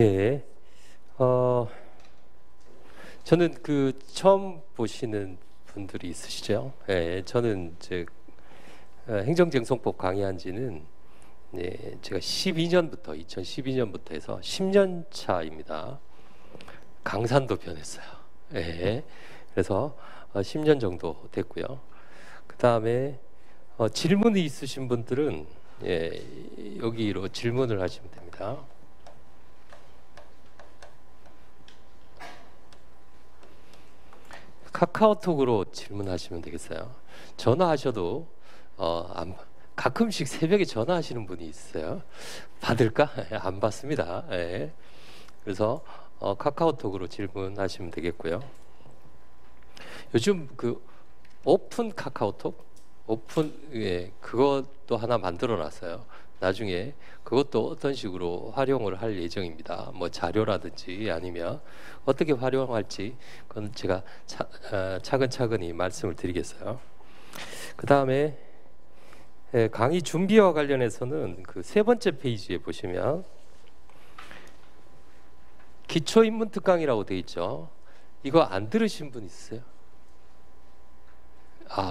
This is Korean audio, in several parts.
네. 어, 저는 처음 보시는 분들이 있으시죠? 예, 저는 이제 행정쟁송법 강의한 지는 제가 2012년부터 해서 10년 차입니다. 강산도 변했어요. 예, 그래서 10년 정도 됐고요. 그 다음에 질문이 있으신 분들은 여기로 질문을 하시면 됩니다. 카카오톡으로 질문하시면 되겠어요. 전화하셔도 가끔씩 새벽에 전화하시는 분이 있어요. 받을까? 안 받습니다. 예. 그래서 카카오톡으로 질문하시면 되겠고요. 요즘 오픈 카카오톡, 그것도 하나 만들어 놨어요. 나중에 그것도 어떤 식으로 활용을 할 예정입니다. 뭐 자료라든지 아니면 어떻게 활용할지 그건 제가 차근차근히 말씀을 드리겠어요. 그 다음에 강의 준비와 관련해서는 세 번째 페이지에 보시면 기초인문 특강이라고 되어 있죠. 이거 안 들으신 분 있으세요?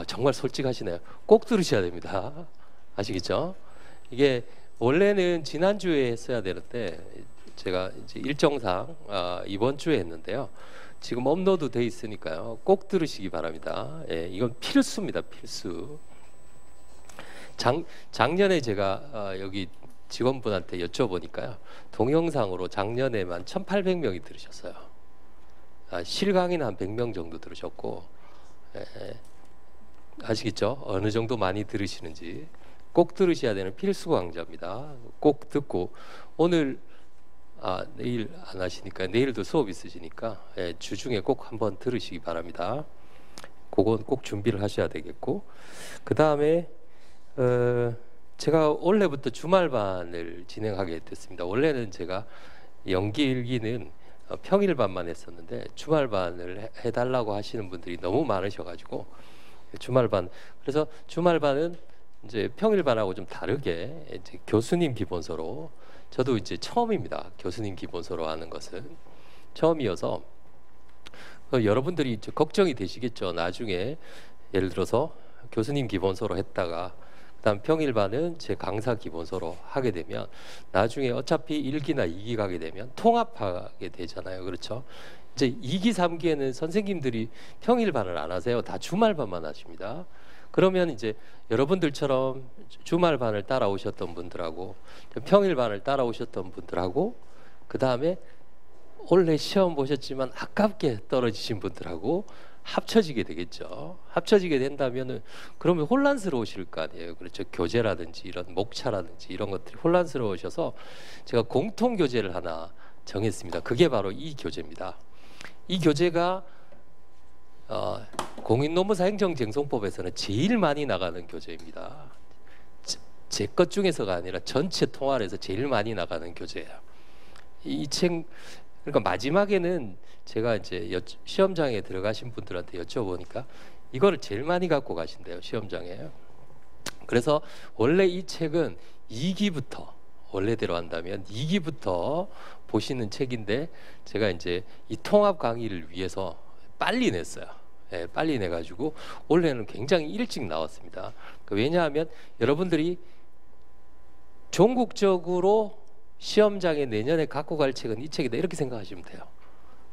정말 솔직하시네요. 꼭 들으셔야 됩니다. 아시겠죠? 이게 원래는 지난주에 했어야 되는데 제가 이제 일정상 이번 주에 했는데요. 지금 업로드 돼 있으니까요. 꼭 들으시기 바랍니다. 예, 이건 필수입니다. 필수. 작년에 제가 여기 직원분한테 여쭤보니까요. 동영상으로 작년에만 1,800명이 들으셨어요. 실강의는 한 100명 정도 들으셨고, 아시겠죠? 어느 정도 많이 들으시는지 꼭 들으셔야 되는 필수 강좌입니다. 꼭 듣고 오늘 내일 안 하시니까 내일도 수업 있으시니까 주중에 꼭 한번 들으시기 바랍니다. 그건 꼭 준비를 하셔야 되겠고, 그 다음에 제가 올해부터 주말반을 진행하게 됐습니다. 원래는 제가 연기 일기는 평일반만 했었는데 주말반을 해달라고 하시는 분들이 너무 많으셔가지고 주말반, 그래서 주말반은 이제 평일반하고 좀 다르게 이제 교수님 기본서로, 저도 이제 처음입니다. 교수님 기본서로 하는 것은 처음이어서 여러분들이 이제 걱정이 되시겠죠. 나중에 예를 들어서 교수님 기본서로 했다가 그다음 평일반은 제 강사 기본서로 하게 되면 나중에 어차피 1기나 2기 가게 되면 통합하게 되잖아요. 그렇죠? 이제 2기, 3기에는 선생님들이 평일반을 안 하세요. 다 주말반만 하십니다. 그러면 이제 여러분들처럼 주말반을 따라오셨던 분들하고 평일반을 따라오셨던 분들하고 그 다음에 올해 시험 보셨지만 아깝게 떨어지신 분들하고 합쳐지게 되겠죠. 합쳐지게 된다면은 그러면 혼란스러우실 거 아니에요. 그렇죠. 교재라든지 이런 목차라든지 이런 것들이 혼란스러우셔서 제가 공통 교재를 하나 정했습니다. 그게 바로 이 교재입니다. 이 교재가 공인노무사 행정쟁송법에서는 제일 많이 나가는 교재입니다. 제 것 중에서가 아니라 전체 통합해서 제일 많이 나가는 교재예요. 이 책, 그러니까 마지막에는 제가 이제 시험장에 들어가신 분들한테 여쭤보니까 이거를 제일 많이 갖고 가신대요, 시험장에. 그래서 원래 이 책은 2기부터, 원래대로 한다면 2기부터 보시는 책인데 제가 이제 이 통합 강의를 위해서 빨리 냈어요. 빨리 내가지고 올해는 굉장히 일찍 나왔습니다. 왜냐하면 여러분들이 전국적으로 시험장에 내년에 갖고 갈 책은 이 책이다 이렇게 생각하시면 돼요.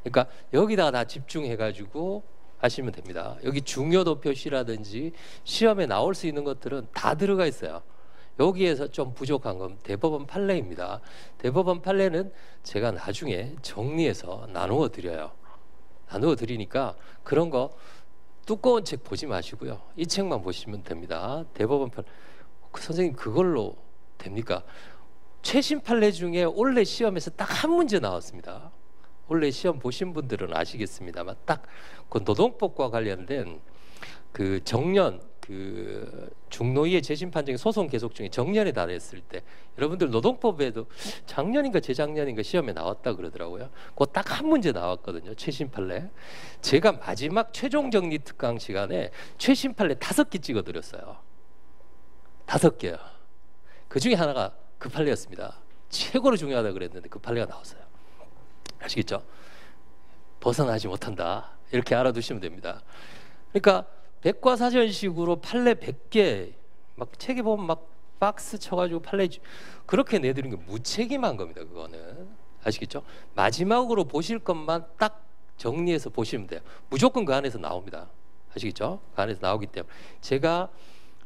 그러니까 여기다가 다 집중해가지고 하시면 됩니다. 여기 중요도 표시라든지 시험에 나올 수 있는 것들은 다 들어가 있어요. 여기에서 좀 부족한 건 대법원 판례입니다. 대법원 판례는 제가 나중에 정리해서 나누어 드려요. 나누어 드리니까 그런 거 두꺼운 책 보지 마시고요. 이 책만 보시면 됩니다. 대법원 판례. 선생님 그걸로 됩니까? 최신 판례 중에 올해 시험에서 딱 한 문제 나왔습니다. 올해 시험 보신 분들은 아시겠습니다만 딱 그 노동법과 관련된 정년 중노위의 재심판정의 소송 계속 중에 정년에 달했을 때 여러분들 노동법에도 작년인가 재작년인가 시험에 나왔다 그러더라고요. 그 딱 한 문제 나왔거든요. 최신 판례. 제가 마지막 최종 정리 특강 시간에 최신 판례 5개 찍어드렸어요. 5개요. 그 중에 하나가 그 판례였습니다. 최고로 중요하다 그랬는데 그 판례가 나왔어요. 아시겠죠? 벗어나지 못한다. 이렇게 알아두시면 됩니다. 그러니까 백과사전식으로 판례 100개 막 책에 보면 막 박스 쳐가지고 판례 그렇게 내드린 게 무책임한 겁니다. 그거는 아시겠죠? 마지막으로 보실 것만 딱 정리해서 보시면 돼요. 무조건 그 안에서 나옵니다. 아시겠죠? 그 안에서 나오기 때문에 제가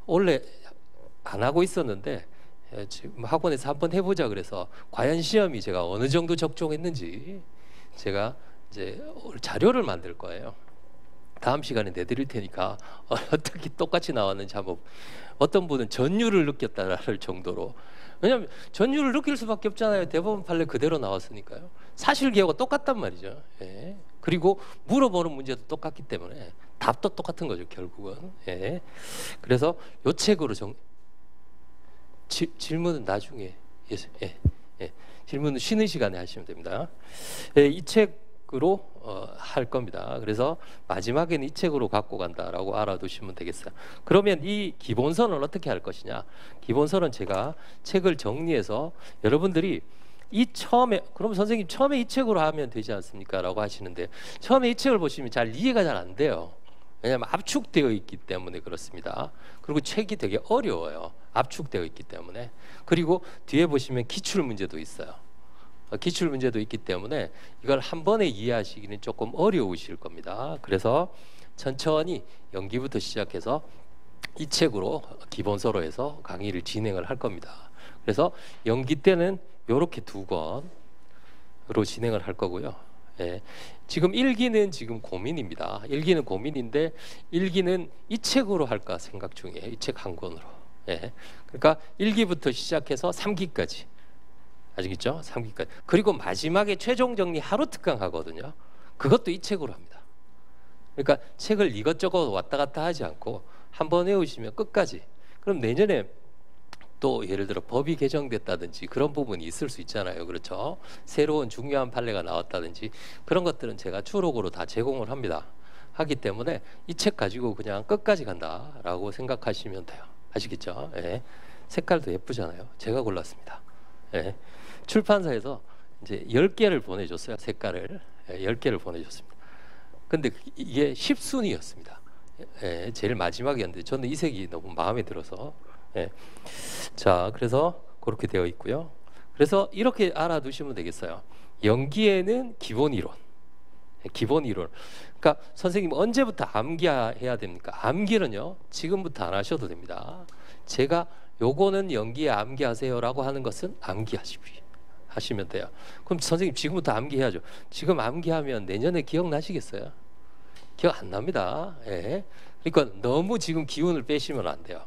원래 안 하고 있었는데 지금 학원에서 한번 해보자 그래서 과연 시험이 제가 어느 정도 적중했는지 제가 이제 자료를 만들 거예요. 다음 시간에 내드릴 테니까 어떻게 똑같이 나왔는지 한번. 어떤 분은 전율을 느꼈다랄 정도로, 왜냐하면 전율을 느낄 수밖에 없잖아요. 대법원 판례 그대로 나왔으니까요. 사실기하고 똑같단 말이죠. 예. 그리고 물어보는 문제도 똑같기 때문에 답도 똑같은 거죠, 결국은. 예. 그래서 요 책으로 질문은 나중에, 예. 예. 질문은 쉬는 시간에 하시면 됩니다. 예, 이 책으로 할 겁니다. 그래서 마지막에는 이 책으로 갖고 간다라고 알아두시면 되겠어요. 그러면 이 기본서는 어떻게 할 것이냐? 기본서는 제가 책을 정리해서 여러분들이 그럼 선생님 처음에 이 책으로 하면 되지 않습니까? 라고 하시는데, 처음에 이 책을 보시면 잘 이해가 잘 안 돼요. 왜냐하면 압축되어 있기 때문에 그렇습니다. 그리고 책이 되게 어려워요. 압축되어 있기 때문에. 그리고 뒤에 보시면 기출 문제도 있어요. 기출 문제도 있기 때문에 이걸 한 번에 이해하시기는 조금 어려우실 겁니다. 그래서 천천히 연기부터 시작해서 이 책으로 기본서로 해서 강의를 진행을 할 겁니다. 그래서 연기 때는 이렇게 2권으로 진행을 할 거고요. 예. 지금 1기는 지금 고민입니다. 1기는 고민인데 1기는 이 책으로 할까 생각 중이에요. 이 책 한 권으로. 예. 그러니까 1기부터 시작해서 3기까지. 아시겠죠? 3기까지. 그리고 마지막에 최종 정리 하루 특강 하거든요. 그것도 이 책으로 합니다. 그러니까 책을 이것저것 왔다 갔다 하지 않고 한번 외우시면 끝까지. 그럼 내년에 또 예를 들어 법이 개정됐다든지 그런 부분이 있을 수 있잖아요. 그렇죠? 새로운 중요한 판례가 나왔다든지 그런 것들은 제가 추록으로 다 제공을 합니다. 하기 때문에 이 책 가지고 그냥 끝까지 간다라고 생각하시면 돼요. 아시겠죠? 예. 색깔도 예쁘잖아요. 제가 골랐습니다. 예. 출판사에서 이제 10개를 보내줬어요. 색깔을 10개를 보내줬습니다. 근데 이게 10순위였습니다. 예. 제일 마지막이었는데 저는 이 색이 너무 마음에 들어서. 예. 자, 그래서 그렇게 되어 있고요. 그래서 이렇게 알아두시면 되겠어요. 연기에는 기본 이론, 기본 이론. 그러니까 선생님 언제부터 암기해야 됩니까? 암기는요 지금부터 안 하셔도 됩니다. 제가 요거는 연기에 암기하세요라고 하는 것은 암기하시면 돼요. 그럼 선생님 지금부터 암기해야죠. 지금 암기하면 내년에 기억나시겠어요? 기억 안 납니다. 예. 그러니까 너무 지금 기운을 빼시면 안 돼요.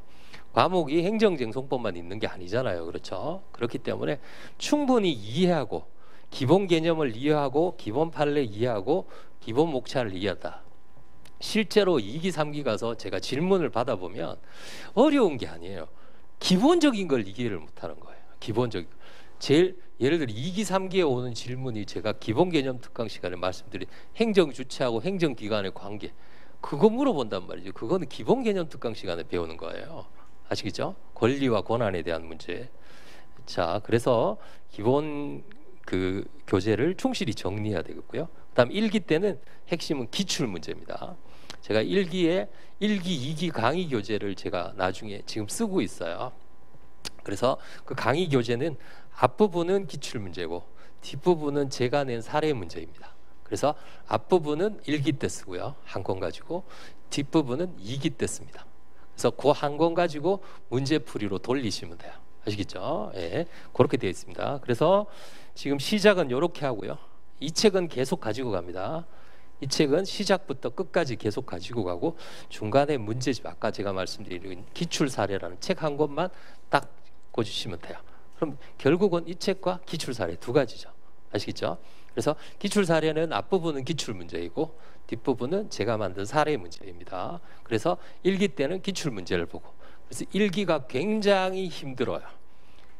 과목이 행정쟁송법만 있는 게 아니잖아요. 그렇죠? 그렇기 때문에 충분히 이해하고 기본 개념을 이해하고 기본 판례 이해하고 기본 목차를 이해하다. 실제로 2기 3기 가서 제가 질문을 받아보면 어려운 게 아니에요. 기본적인 걸 이해를 못하는 거예요. 기본적인. 제일 예를 들어 2기 3기에 오는 질문이 제가 기본 개념 특강 시간에 말씀드린 행정 주체하고 행정 기관의 관계, 그거 물어본단 말이죠. 그거는 기본 개념 특강 시간에 배우는 거예요. 아시겠죠? 권리와 권한에 대한 문제. 자, 그래서 기본 그 교재를 충실히 정리해야 되겠고요. 그다음 1기 때는 핵심은 기출 문제입니다. 제가 1기, 2기 강의 교재를 제가 나중에 지금 쓰고 있어요. 그래서 그 강의 교재는 앞부분은 기출 문제고 뒷부분은 제가 낸 사례 문제입니다. 그래서 앞부분은 1기 때 쓰고요. 한 권 가지고 뒷부분은 2기 때 씁니다. 그래서 그 한 권 가지고 문제풀이로 돌리시면 돼요. 아시겠죠? 예, 그렇게 되어 있습니다. 그래서 지금 시작은 이렇게 하고요. 이 책은 계속 가지고 갑니다. 이 책은 시작부터 끝까지 계속 가지고 가고 중간에 문제집, 아까 제가 말씀드린 기출 사례라는 책 한 권만 딱 꽂으시면 돼요. 그럼 결국은 이 책과 기출 사례 2가지죠. 아시겠죠? 그래서 기출 사례는 앞부분은 기출 문제이고 뒷부분은 제가 만든 사례 문제입니다. 그래서 1기 때는 기출 문제를 보고, 그래서 1기가 굉장히 힘들어요.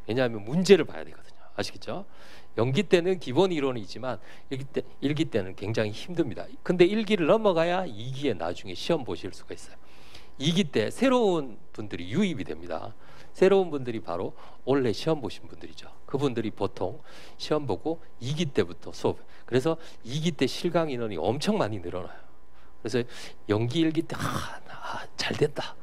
왜냐하면 문제를 봐야 되거든요. 아시겠죠? 연기 때는 기본 이론이지만 1기 때는 굉장히 힘듭니다. 근데 1기를 넘어가야 2기에 나중에 시험 보실 수가 있어요. 2기 때 새로운 분들이 유입이 됩니다. 새로운 분들이 바로 원래 시험 보신 분들이죠. 그분들이 보통 시험 보고 2기 때부터 수업. 그래서 2기 때 실강 인원이 엄청 많이 늘어나요. 그래서 연기 1기 때 잘 됐다.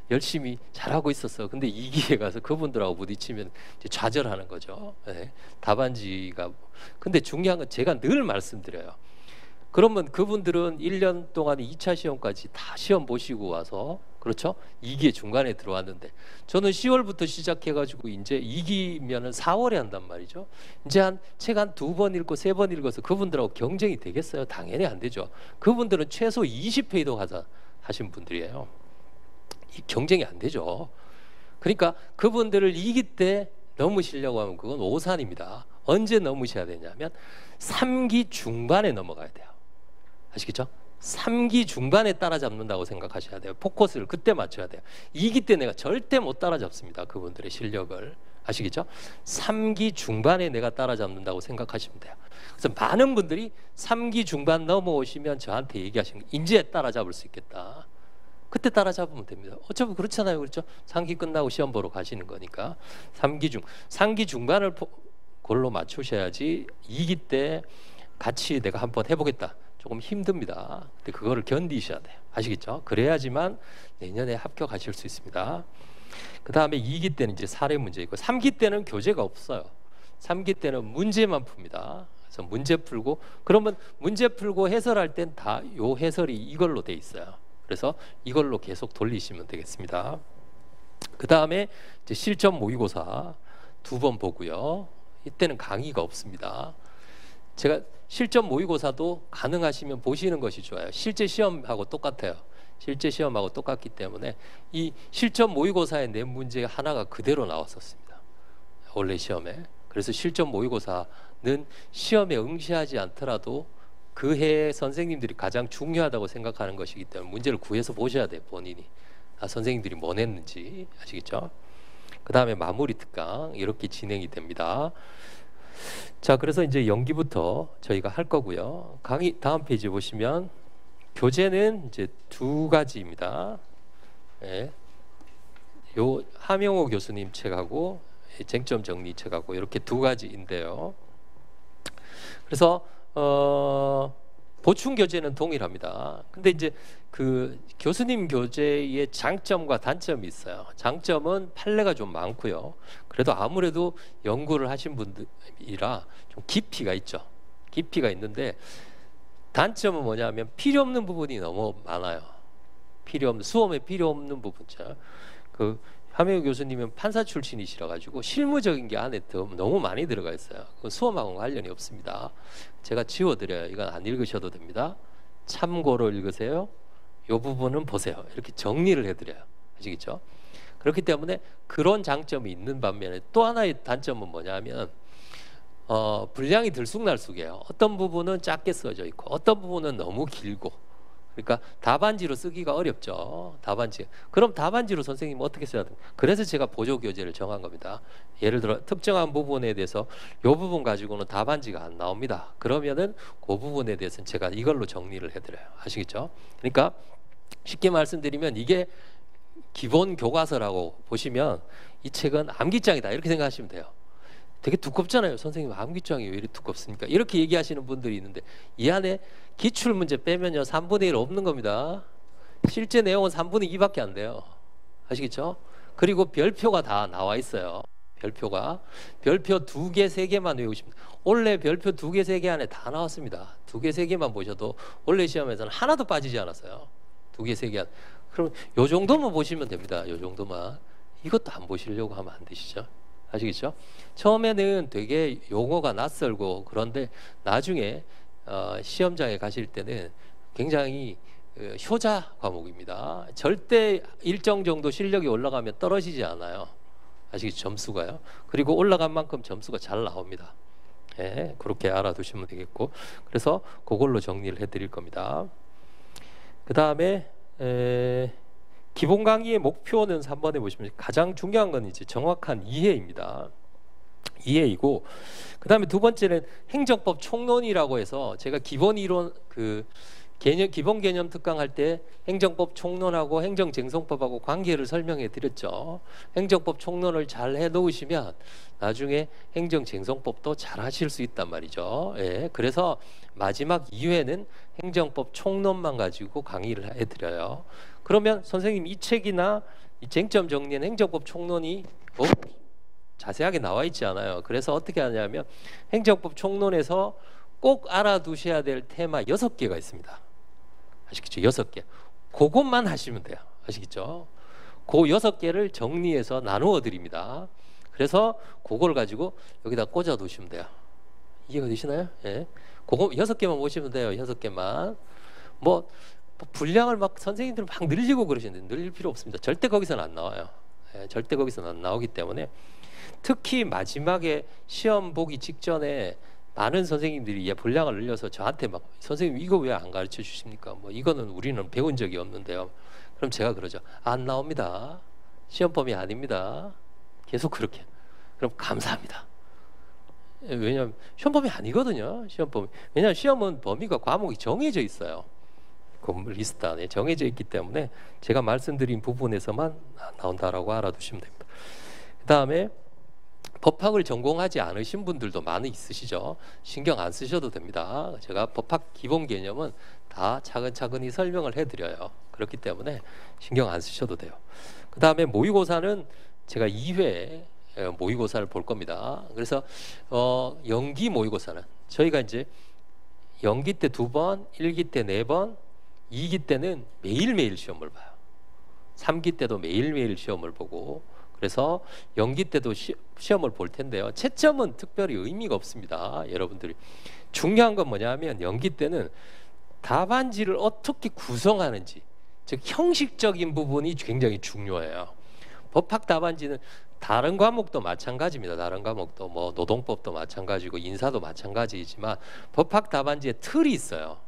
열심히 잘하고 있었어. 근데 2기에 가서 그분들하고 부딪히면 이제 좌절하는 거죠. 네. 답안지가. 근데 중요한 건 제가 늘 말씀드려요. 그러면 그분들은 1년 동안 2차 시험까지 다 시험 보시고 와서, 그렇죠? 2기에 중간에 들어왔는데, 저는 10월부터 시작해가지고 이제 2기면은 4월에 한단 말이죠. 이제 책 한 2번 읽고 3번 읽어서 그분들하고 경쟁이 되겠어요? 당연히 안 되죠. 그분들은 최소 20페이도 하신 분들이에요. 이 경쟁이 안 되죠. 그러니까 그분들을 2기 때 넘으시려고 하면 그건 오산입니다. 언제 넘으셔야 되냐면 3기 중반에 넘어가야 돼요. 아시겠죠? 3기 중반에 따라잡는다고 생각하셔야 돼요. 포커스를 그때 맞춰야 돼요. 2기 때 내가 절대 못 따라잡습니다. 그분들의 실력을. 아시겠죠? 3기 중반에 내가 따라잡는다고 생각하시면 돼요. 그래서 많은 분들이 3기 중반 넘어오시면 저한테 얘기하시는 거예요. 이제 따라잡을 수 있겠다. 그때 따라잡으면 됩니다. 어차피 그렇잖아요. 그렇죠? 3기 끝나고 시험 보러 가시는 거니까. 3기 중반을 골로 맞추셔야지 2기 때 같이 내가 한번 해보겠다. 조금 힘듭니다. 근데 그거를 견디셔야 돼요. 아시겠죠? 그래야지만 내년에 합격하실 수 있습니다. 그 다음에 2기 때는 이제 사례 문제 있고, 3기 때는 교재가 없어요. 3기 때는 문제만 풉니다. 그래서 문제 풀고, 그러면 문제 풀고 해설할 땐 다 요 해설이 이걸로 돼 있어요. 그래서 이걸로 계속 돌리시면 되겠습니다. 그 다음에 이제 실전 모의고사 2번 보고요. 이때는 강의가 없습니다. 제가 실전 모의고사도 가능하시면 보시는 것이 좋아요. 실제 시험하고 똑같아요. 실제 시험하고 똑같기 때문에 이 실전 모의고사에 낸 문제 하나가 그대로 나왔었습니다. 원래 시험에. 그래서 실전 모의고사는 시험에 응시하지 않더라도 그 해에 선생님들이 가장 중요하다고 생각하는 것이기 때문에 문제를 구해서 보셔야 돼요. 본인이. 선생님들이 뭐 냈는지. 아시겠죠? 그 다음에 마무리 특강 이렇게 진행이 됩니다. 자, 그래서 이제 연기부터 저희가 할 거고요. 강의 다음 페이지 보시면 교재는 이제 2가지입니다. 네. 요 하명호 교수님 책하고 쟁점 정리 책하고 이렇게 2가지인데요. 그래서 보충 교재는 동일합니다. 근데 이제 그 교수님 교재의 장점과 단점이 있어요. 장점은 판례가 좀 많고요. 그래도 아무래도 연구를 하신 분들이라 좀 깊이가 있죠. 깊이가 있는데 단점은 뭐냐면 필요 없는 부분이 너무 많아요. 수험에 필요 없는 부분죠. 그 하명우 교수님은 판사 출신이시라 가지고 실무적인 게 안에 너무 많이 들어가 있어요. 그 수험하고 관련이 없습니다. 제가 지워드려요. 이건 안 읽으셔도 됩니다. 참고로 읽으세요. 이 부분은 보세요. 이렇게 정리를 해드려요. 아시겠죠? 그렇기 때문에 그런 장점이 있는 반면에 또 하나의 단점은 뭐냐면 분량이 들쑥날쑥해요. 어떤 부분은 짧게 써져 있고 어떤 부분은 너무 길고, 그러니까 답안지로 쓰기가 어렵죠. 답안지. 그럼 답안지로 선생님 어떻게 써야 돼요? 그래서 제가 보조 교재를 정한 겁니다. 예를 들어 특정한 부분에 대해서 이 부분 가지고는 답안지가 안 나옵니다. 그러면은 그 부분에 대해서는 제가 이걸로 정리를 해드려요. 아시겠죠? 그러니까 쉽게 말씀드리면 이게 기본 교과서라고 보시면 이 책은 암기장이다 이렇게 생각하시면 돼요. 되게 두껍잖아요. 선생님 암기장이 왜 이렇게 두껍습니까? 이렇게 얘기하시는 분들이 있는데 이 안에 기출문제 빼면요 3분의 1 없는 겁니다. 실제 내용은 3분의 2밖에 안 돼요. 아시겠죠? 그리고 별표가 다 나와 있어요. 별표 2개, 3개만 외우시면, 원래 별표 2개, 3개 안에 다 나왔습니다. 2개, 3개만 보셔도 원래 시험에서는 하나도 빠지지 않았어요. 2개, 3개 안. 그럼 요 정도만 보시면 됩니다. 요 정도만. 이것도 안 보시려고 하면 안 되시죠? 아시겠죠? 처음에는 되게 용어가 낯설고, 그런데 나중에 시험장에 가실 때는 굉장히 효자 과목입니다. 절대 일정 정도 실력이 올라가면 떨어지지 않아요. 아시겠죠? 점수가요. 그리고 올라간 만큼 점수가 잘 나옵니다. 예, 그렇게 알아두시면 되겠고, 그래서 그걸로 정리를 해드릴 겁니다. 그 다음에 기본 강의의 목표는 3번에 보시면 가장 중요한 건 이제 정확한 이해입니다. 이해이고, 그 다음에 두 번째는 행정법 총론이라고 해서 제가 기본 이론 기본 개념 특강 할 때 행정법 총론하고 행정쟁송법하고 관계를 설명해 드렸죠. 행정법 총론을 잘 해 놓으시면 나중에 행정쟁송법도 잘 하실 수 있단 말이죠. 예, 그래서 마지막 2회는 행정법 총론만 가지고 강의를 해 드려요. 그러면 선생님 이 책이나 이 쟁점 정리는 행정법 총론이 자세하게 나와 있지 않아요. 그래서 어떻게 하냐면 행정법 총론에서 꼭 알아두셔야 될 테마 6개가 있습니다. 아시겠죠? 6개. 그것만 하시면 돼요. 아시겠죠? 그 6개를 정리해서 나누어 드립니다. 그래서 그걸 가지고 여기다 꽂아 두시면 돼요. 이해가 되시나요? 예. 그거 6개만 보시면 돼요. 6개만. 뭐 분량을 막 선생님들 막 늘리고 그러시는데 늘릴 필요 없습니다. 절대 거기서는 안 나와요. 예, 절대 거기서는 안 나오기 때문에 특히 마지막에 시험 보기 직전에 많은 선생님들이 분량을 늘려서 저한테 막 선생님 이거 왜 안 가르쳐 주십니까? 뭐 이거는 우리는 배운 적이 없는데요. 그럼 제가 그러죠. 안 나옵니다. 시험 범위 아닙니다. 계속 그렇게. 그럼 감사합니다. 왜냐하면 시험 범위 아니거든요. 시험 범위. 왜냐하면 시험은 범위가 과목이 정해져 있어요. 그 리스트 안에 정해져 있기 때문에 제가 말씀드린 부분에서만 나온다라고 알아두시면 됩니다. 그 다음에 법학을 전공하지 않으신 분들도 많이 있으시죠. 신경 안 쓰셔도 됩니다. 제가 법학 기본 개념은 다 차근차근히 설명을 해드려요. 그렇기 때문에 신경 안 쓰셔도 돼요. 그 다음에 모의고사는 제가 2회 모의고사를 볼 겁니다. 그래서 연기 모의고사는 저희가 이제 연기 때 2번, 1기 때 4번, 2기 때는 매일매일 시험을 봐요. 3기 때도 매일매일 시험을 보고 그래서 연기 때도 시험을 볼 텐데요. 채점은 특별히 의미가 없습니다. 여러분들이 중요한 건 뭐냐면 연기 때는 답안지를 어떻게 구성하는지 즉 형식적인 부분이 굉장히 중요해요. 법학 답안지는 다른 과목도 마찬가지입니다. 다른 과목도 뭐 노동법도 마찬가지고 인사도 마찬가지이지만 법학 답안지에 틀이 있어요.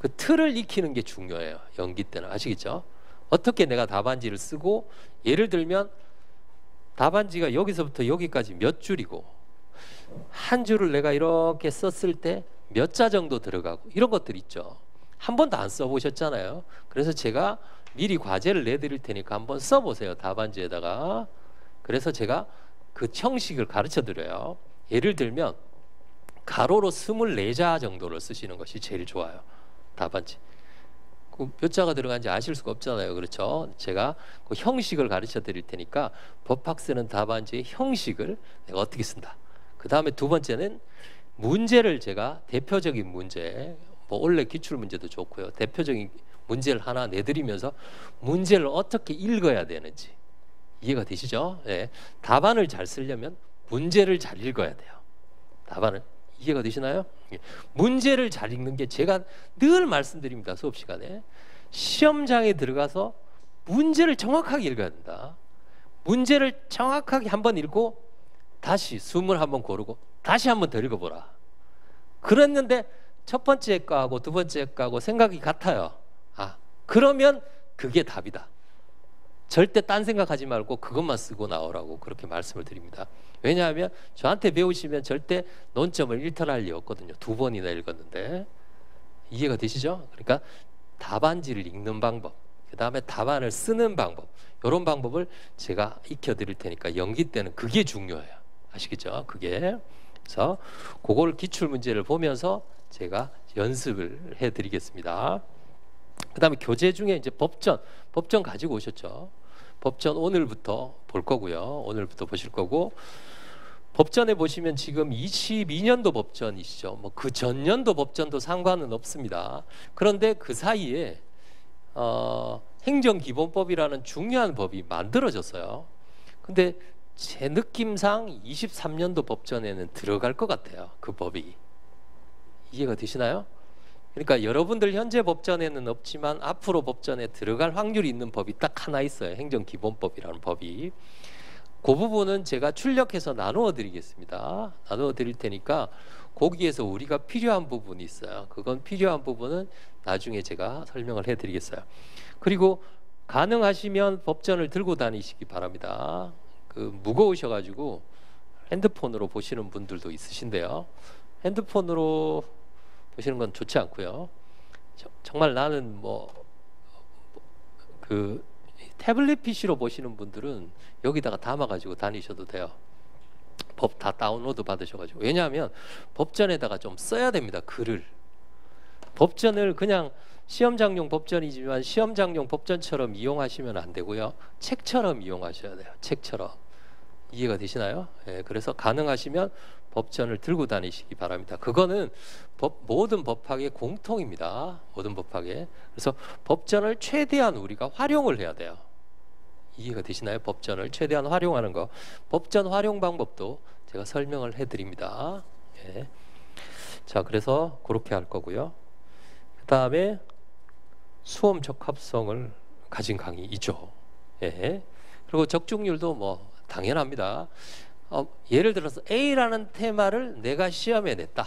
그 틀을 익히는 게 중요해요. 연기 때는 아시겠죠? 어떻게 내가 답안지를 쓰고 예를 들면 답안지가 여기서부터 여기까지 몇 줄이고 한 줄을 내가 이렇게 썼을 때 몇 자 정도 들어가고 이런 것들 있죠. 한 번도 안 써보셨잖아요. 그래서 제가 미리 과제를 내드릴 테니까 한번 써보세요. 답안지에다가. 그래서 제가 그 형식을 가르쳐 드려요. 예를 들면 가로로 24자 정도를 쓰시는 것이 제일 좋아요. 답안지. 몇 자가 들어간지 아실 수가 없잖아요. 그렇죠? 제가 그 형식을 가르쳐 드릴 테니까 법학 쓰는 답안지의 형식을 내가 어떻게 쓴다. 그 다음에 두 번째는 문제를 제가 대표적인 문제, 뭐 원래 기출 문제도 좋고요. 대표적인 문제를 하나 내드리면서 문제를 어떻게 읽어야 되는지 이해가 되시죠? 네. 답안을 잘 쓰려면 문제를 잘 읽어야 돼요. 답안을. 이해가 되시나요? 문제를 잘 읽는 게 제가 늘 말씀드립니다. 수업 시간에 시험장에 들어가서 문제를 정확하게 읽어야 된다. 문제를 정확하게 한번 읽고 다시 숨을 한번 고르고 다시 한번 더 읽어보라. 그랬는데 첫 번째 거하고 두 번째 거하고 생각이 같아요. 아, 그러면 그게 답이다. 절대 딴 생각하지 말고 그것만 쓰고 나오라고 그렇게 말씀을 드립니다. 왜냐하면 저한테 배우시면 절대 논점을 일탈할 리 없거든요. 2번이나 읽었는데. 이해가 되시죠? 그러니까 답안지를 읽는 방법, 그 다음에 답안을 쓰는 방법, 이런 방법을 제가 익혀드릴 테니까 연기 때는 그게 중요해요. 아시겠죠? 그게. 그래서 그걸 기출문제를 보면서 제가 연습을 해드리겠습니다. 그 다음에 교재 중에 이제 법전 가지고 오셨죠? 법전 오늘부터 볼 거고요. 오늘부터 보실 거고 법전에 보시면 지금 22년도 법전이시죠. 뭐 그 전년도 법전도 상관은 없습니다. 그런데 그 사이에 행정기본법이라는 중요한 법이 만들어졌어요. 근데 제 느낌상 23년도 법전에는 들어갈 것 같아요. 그 법이. 이해가 되시나요? 그러니까 여러분들 현재 법전에는 없지만 앞으로 법전에 들어갈 확률이 있는 법이 딱 하나 있어요. 행정기본법이라는 법이. 그 부분은 제가 출력해서 나누어 드리겠습니다. 나누어 드릴 테니까 거기에서 우리가 필요한 부분이 있어요. 그건 필요한 부분은 나중에 제가 설명을 해 드리겠어요. 그리고 가능하시면 법전을 들고 다니시기 바랍니다. 그 무거우셔가지고 핸드폰으로 보시는 분들도 있으신데요. 핸드폰으로 보시는 건 좋지 않고요. 정말 나는 그 태블릿 PC로 보시는 분들은 여기다가 담아가지고 다니셔도 돼요. 법 다 다운로드 받으셔가지고. 왜냐하면 법전에다가 좀 써야 됩니다. 글을. 법전을 그냥 시험장용 법전이지만 시험장용 법전처럼 이용하시면 안 되고요. 책처럼 이용하셔야 돼요. 책처럼. 이해가 되시나요? 예, 그래서 가능하시면 법전을 들고 다니시기 바랍니다. 그거는 모든 법학의 공통입니다. 모든 법학에. 그래서 법전을 최대한 우리가 활용을 해야 돼요. 이해가 되시나요? 법전을 최대한 활용하는 거. 법전 활용 방법도 제가 설명을 해드립니다. 예. 자, 그래서 그렇게 할 거고요. 그 다음에 수험 적합성을 가진 강의이죠. 예. 그리고 적중률도 당연합니다. 예를 들어서 A라는 테마를 내가 시험에 냈다.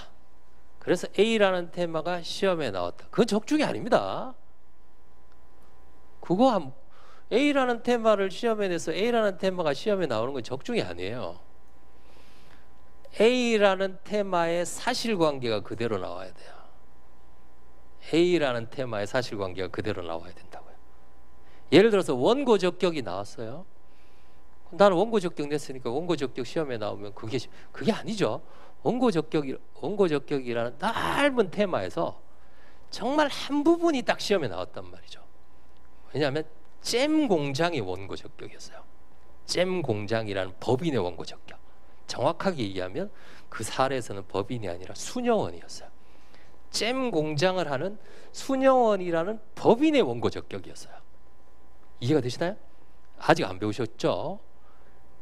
그래서 A라는 테마가 시험에 나왔다. 그건 적중이 아닙니다. A라는 테마를 시험에 내서 A라는 테마가 시험에 나오는 건 적중이 아니에요. A라는 테마의 사실관계가 그대로 나와야 돼요. A라는 테마의 사실관계가 그대로 나와야 된다고요. 예를 들어서 원고적격이 나왔어요. 나는 원고적격 냈으니까 원고적격 시험에 나오면 그게 아니죠. 원고적격이라는 넓은 테마에서 정말 한 부분이 딱 시험에 나왔단 말이죠. 왜냐하면 잼 공장이 원고적격이었어요. 잼 공장이라는 법인의 원고적격. 정확하게 얘기하면 그 사례에서는 법인이 아니라 수녀원이었어요. 잼 공장을 하는 수녀원이라는 법인의 원고적격이었어요. 이해가 되시나요? 아직 안 배우셨죠?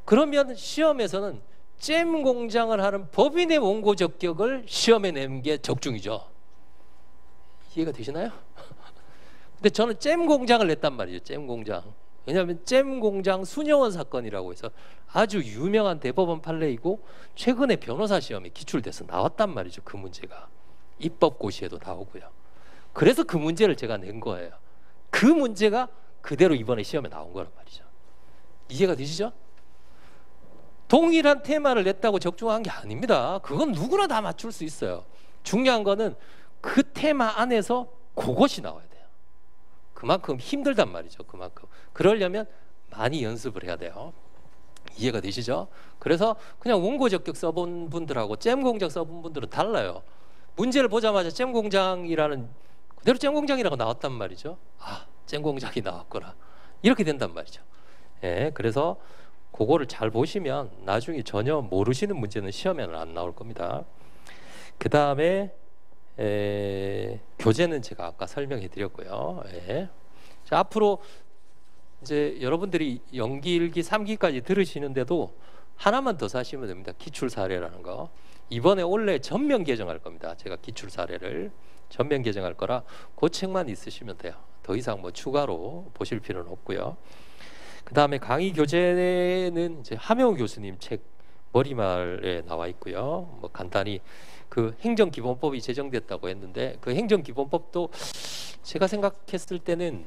그러면 시험에서는 잼 공장을 하는 법인의 원고적격을 시험에 내는 게 적중이죠. 이해가 되시나요? 근데 저는 잼 공장을 냈단 말이죠. 잼 공장. 왜냐하면 잼 공장 수녀원 사건이라고 해서 아주 유명한 대법원 판례이고 최근에 변호사 시험에 기출돼서 나왔단 말이죠. 그 문제가. 입법고시에도 나오고요. 그래서 그 문제를 제가 낸 거예요. 그 문제가 그대로 이번에 시험에 나온 거란 말이죠. 이해가 되시죠? 동일한 테마를 냈다고 적중한 게 아닙니다. 그건 누구나 다 맞출 수 있어요. 중요한 거는 그 테마 안에서 그것이 나와야 돼요. 그만큼 힘들단 말이죠. 그만큼. 그러려면 많이 연습을 해야 돼요. 이해가 되시죠? 그래서 그냥 원고 적격 써본 분들하고 잼 공장 써본 분들은 달라요. 문제를 보자마자 잼 공장이라는 그대로 잼 공장이라고 나왔단 말이죠. 아, 잼 공장이 나왔구나. 이렇게 된단 말이죠. 예, 그래서 그거를 잘 보시면 나중에 전혀 모르시는 문제는 시험에는 안 나올 겁니다. 그 다음에 교재는 제가 아까 설명해 드렸고요. 예. 자, 앞으로 이제 여러분들이 연기 1기 3기까지 들으시는데도 하나만 더 사시면 됩니다. 기출 사례라는 거. 이번에 원래 전면 개정할 겁니다. 제가 기출 사례를 전면 개정할 거라 그 책만 있으시면 돼요. 더 이상 추가로 보실 필요는 없고요. 그 다음에 강의 교재는 이제 하명우 교수님 책 머리말에 나와 있고요. 간단히 그 행정기본법이 제정됐다고 했는데 그 행정기본법도 제가 생각했을 때는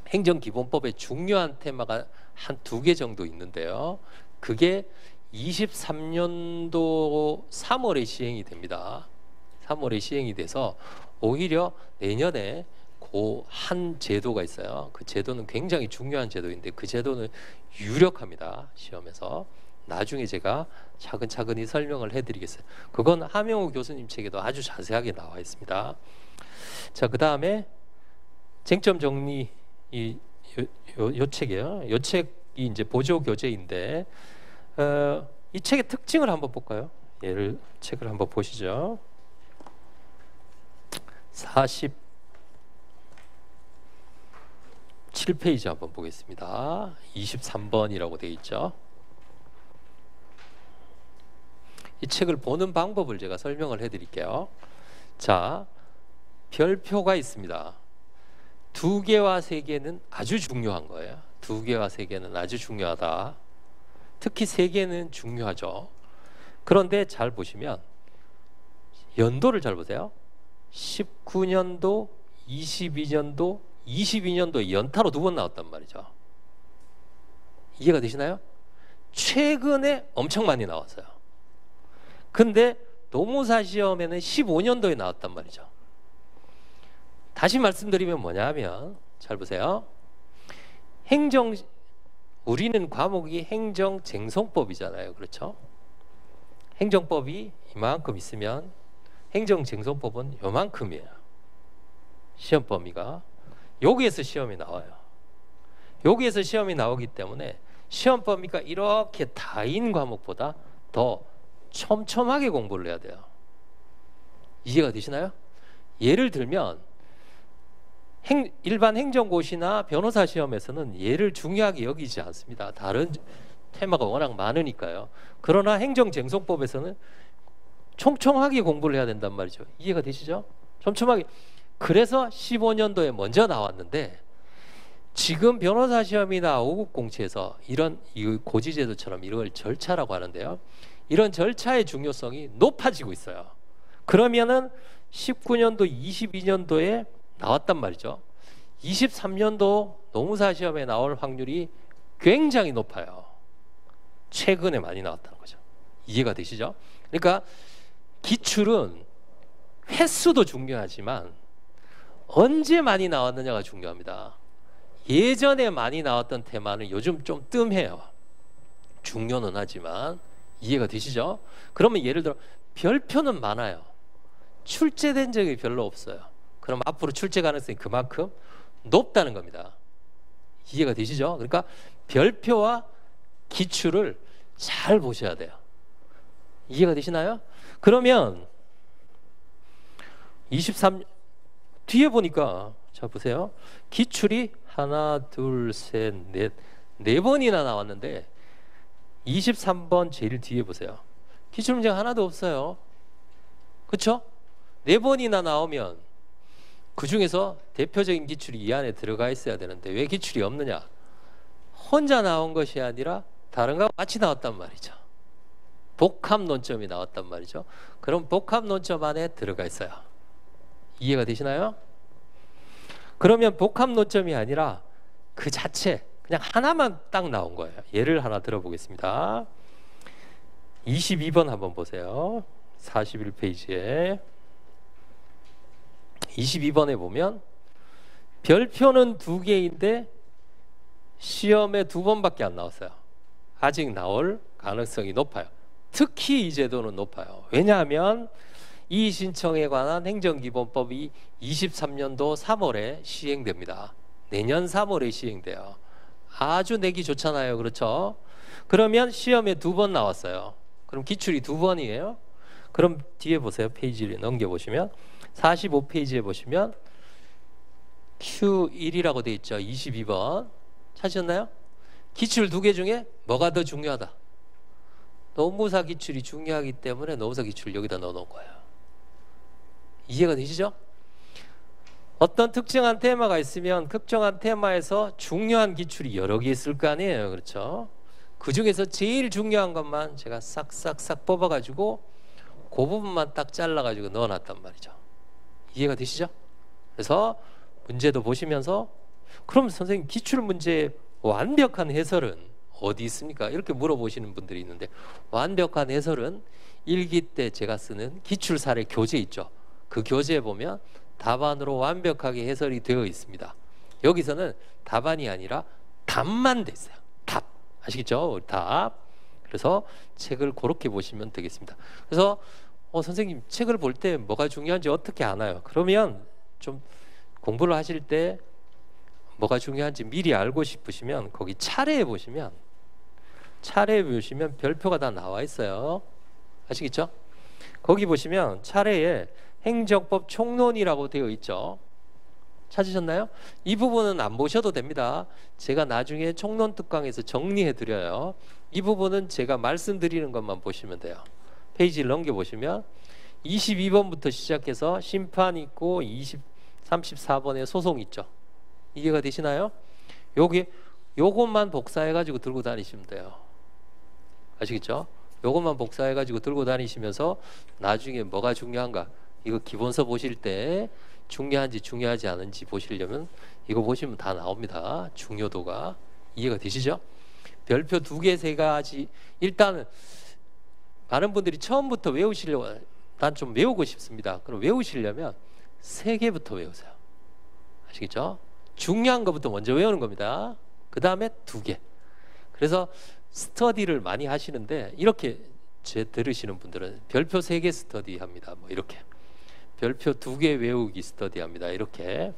행정기본법의 중요한 테마가 한 2개 정도 있는데요. 그게 23년도 3월에 시행이 됩니다. 3월에 시행이 돼서 오히려 내년에 그 한 제도가 있어요. 그 제도는 굉장히 중요한 제도인데 그 제도는 유력합니다. 시험에서. 나중에 제가 차근차근히 설명을 해드리겠어요. 그건 하명우 교수님 책에도 아주 자세하게 나와 있습니다. 자, 그 다음에 쟁점 정리 요 책이에요. 요 책이 이제 보조 교재인데 이 책의 특징을 한번 볼까요? 책을 한번 보시죠. 47페이지 한번 보겠습니다. 23번이라고 되어 있죠. 이 책을 보는 방법을 제가 설명을 해드릴게요. 자, 별표가 있습니다. 2개와 3개는 아주 중요한 거예요. 2개와 3개는 아주 중요하다. 특히 3개는 중요하죠. 그런데 잘 보시면 연도를 잘 보세요. 19년도, 22년도, 22년도에 연타로 2번 나왔단 말이죠. 이해가 되시나요? 최근에 엄청 많이 나왔어요. 근데 노무사 시험에는 15년도에 나왔단 말이죠. 다시 말씀드리면 뭐냐면 잘 보세요. 우리는 과목이 행정쟁송법이잖아요. 그렇죠? 행정법이 이만큼 있으면 행정쟁송법은 요만큼이에요. 시험 범위가. 여기에서 시험이 나와요. 여기에서 시험이 나오기 때문에 시험 범위가 이렇게 다인 과목보다 더 촘촘하게 공부를 해야 돼요. 이해가 되시나요? 예를 들면 일반 행정고시나 변호사 시험에서는 얘를 중요하게 여기지 않습니다. 다른 테마가 워낙 많으니까요. 그러나 행정쟁송법에서는 촘촘하게 공부를 해야 된단 말이죠. 이해가 되시죠? 촘촘하게. 그래서 15년도에 먼저 나왔는데 지금 변호사 시험이나 5급 공채에서 이런 고지제도처럼 이걸 절차라고 하는데요. 이런 절차의 중요성이 높아지고 있어요. 그러면은 19년도, 22년도에 나왔단 말이죠. 23년도 노무사 시험에 나올 확률이 굉장히 높아요. 최근에 많이 나왔다는 거죠. 이해가 되시죠? 그러니까 기출은 횟수도 중요하지만 언제 많이 나왔느냐가 중요합니다. 예전에 많이 나왔던 테마는 요즘 좀 뜸해요. 중요는 하지만. 이해가 되시죠? 그러면 예를 들어 별표는 많아요. 출제된 적이 별로 없어요. 그럼 앞으로 출제 가능성이 그만큼 높다는 겁니다. 이해가 되시죠? 그러니까 별표와 기출을 잘 보셔야 돼요. 이해가 되시나요? 그러면 23 뒤에 보니까 자 보세요. 기출이 하나, 둘, 셋, 넷, 네 번이나 나왔는데 23번 제일 뒤에 보세요. 기출 문제가 하나도 없어요. 그렇죠? 네 번이나 나오면 그 중에서 대표적인 기출이 이 안에 들어가 있어야 되는데 왜 기출이 없느냐? 혼자 나온 것이 아니라 다른 거와 같이 나왔단 말이죠. 복합 논점이 나왔단 말이죠. 그럼 복합 논점 안에 들어가 있어요. 이해가 되시나요? 그러면 복합 논점이 아니라 그 자체 그냥 하나만 딱 나온 거예요. 예를 하나 들어보겠습니다. 22번 한번 보세요. 41페이지에 22번에 보면 별표는 2개인데 시험에 2번밖에 안 나왔어요. 아직 나올 가능성이 높아요. 특히 이 제도는 높아요. 왜냐하면 이 신청에 관한 행정기본법이 23년도 3월에 시행됩니다. 내년 3월에 시행돼요. 아주 내기 좋잖아요. 그렇죠? 그러면 시험에 2번 나왔어요. 그럼 기출이 2번이에요. 그럼 뒤에 보세요. 페이지를 넘겨보시면 45페이지에 보시면 Q1이라고 되어 있죠. 22번 찾으셨나요? 기출 2개 중에 뭐가 더 중요하다? 노무사 기출이 중요하기 때문에 노무사 기출을 여기다 넣어놓은 거예요. 이해가 되시죠? 어떤 특정한 테마가 있으면 특정한 테마에서 중요한 기출이 여러 개 있을 거 아니에요. 그렇죠? 그 중에서 제일 중요한 것만 제가 싹싹싹 뽑아가지고 그 부분만 딱 잘라가지고 넣어놨단 말이죠. 이해가 되시죠? 그래서 문제도 보시면서 그럼 선생님 기출 문제의 완벽한 해설은 어디 있습니까? 이렇게 물어보시는 분들이 있는데 완벽한 해설은 일기 때 제가 쓰는 기출사례 교재 있죠. 그 교재에 보면 답안으로 완벽하게 해설이 되어 있습니다. 여기서는 답안이 아니라 답만 돼 있어요. 답. 아시겠죠? 답. 그래서 책을 그렇게 보시면 되겠습니다. 그래서 선생님 책을 볼 때 뭐가 중요한지 어떻게 아나요? 그러면 좀 공부를 하실 때 뭐가 중요한지 미리 알고 싶으시면 거기 차례에 보시면 별표가 다 나와 있어요. 아시겠죠? 거기 보시면 차례에 행정법 총론이라고 되어 있죠. 찾으셨나요? 이 부분은 안 보셔도 됩니다. 제가 나중에 총론 특강에서 정리해 드려요. 이 부분은 제가 말씀드리는 것만 보시면 돼요. 페이지를 넘겨보시면 22번부터 시작해서 심판 있고 34번에 소송 있죠. 이해가 되시나요? 요것만 복사해가지고 들고 다니시면 돼요. 아시겠죠? 요것만 복사해가지고 들고 다니시면서 나중에 뭐가 중요한가 이거 기본서 보실 때 중요한지 중요하지 않은지 보시려면 이거 보시면 다 나옵니다. 중요도가. 이해가 되시죠? 별표 2개, 3가지. 일단은 많은 분들이 처음부터 외우시려고 난 좀 외우고 싶습니다. 그럼 외우시려면 3개부터 외우세요. 아시겠죠? 중요한 것부터 먼저 외우는 겁니다. 그 다음에 2개. 그래서 스터디를 많이 하시는데 이렇게 제 들으시는 분들은 별표 3개 스터디 합니다. 뭐 이렇게 별표 2개 외우기 스터디 합니다. 이렇게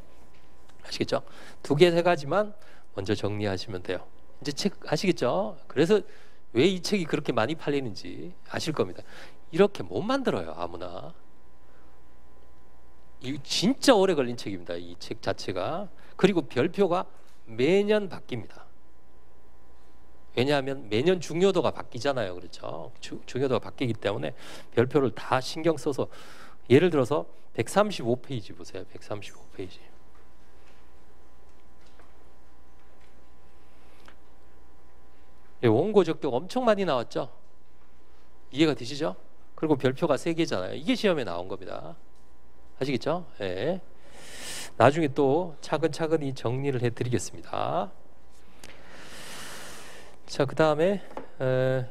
아시겠죠? 2개 3가지만 먼저 정리하시면 돼요. 이제 책 아시겠죠? 그래서 왜 이 책이 그렇게 많이 팔리는지 아실 겁니다. 이렇게 못 만들어요, 아무나. 이 진짜 오래 걸린 책입니다. 이 책 자체가. 그리고 별표가 매년 바뀝니다. 왜냐하면 매년 중요도가 바뀌잖아요. 그렇죠? 중요도가 바뀌기 때문에 별표를 다 신경 써서, 예를 들어서 135페이지 보세요. 135페이지. 원고 적격 엄청 많이 나왔죠? 이해가 되시죠? 그리고 별표가 3개잖아요. 이게 시험에 나온 겁니다. 아시겠죠? 네. 나중에 또 차근차근히 정리를 해드리겠습니다. 자, 그 다음에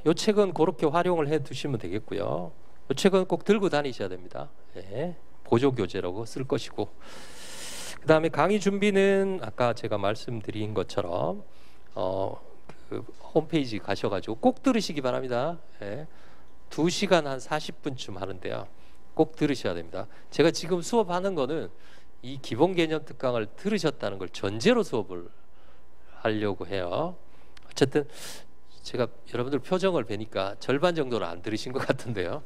이 책은 그렇게 활용을 해 두시면 되겠고요. 이 책은 꼭 들고 다니셔야 됩니다. 네. 보조교재라고 쓸 것이고, 그 다음에 강의 준비는 아까 제가 말씀드린 것처럼 그 홈페이지 가셔가지고 꼭 들으시기 바랍니다. 네. 2시간 한 40분쯤 하는데요. 꼭 들으셔야 됩니다. 제가 지금 수업하는 거는 이 기본 개념 특강을 들으셨다는 걸 전제로 수업을 하려고 해요. 어쨌든 제가 여러분들 표정을 뵈니까 절반 정도는 안 들으신 것 같은데요.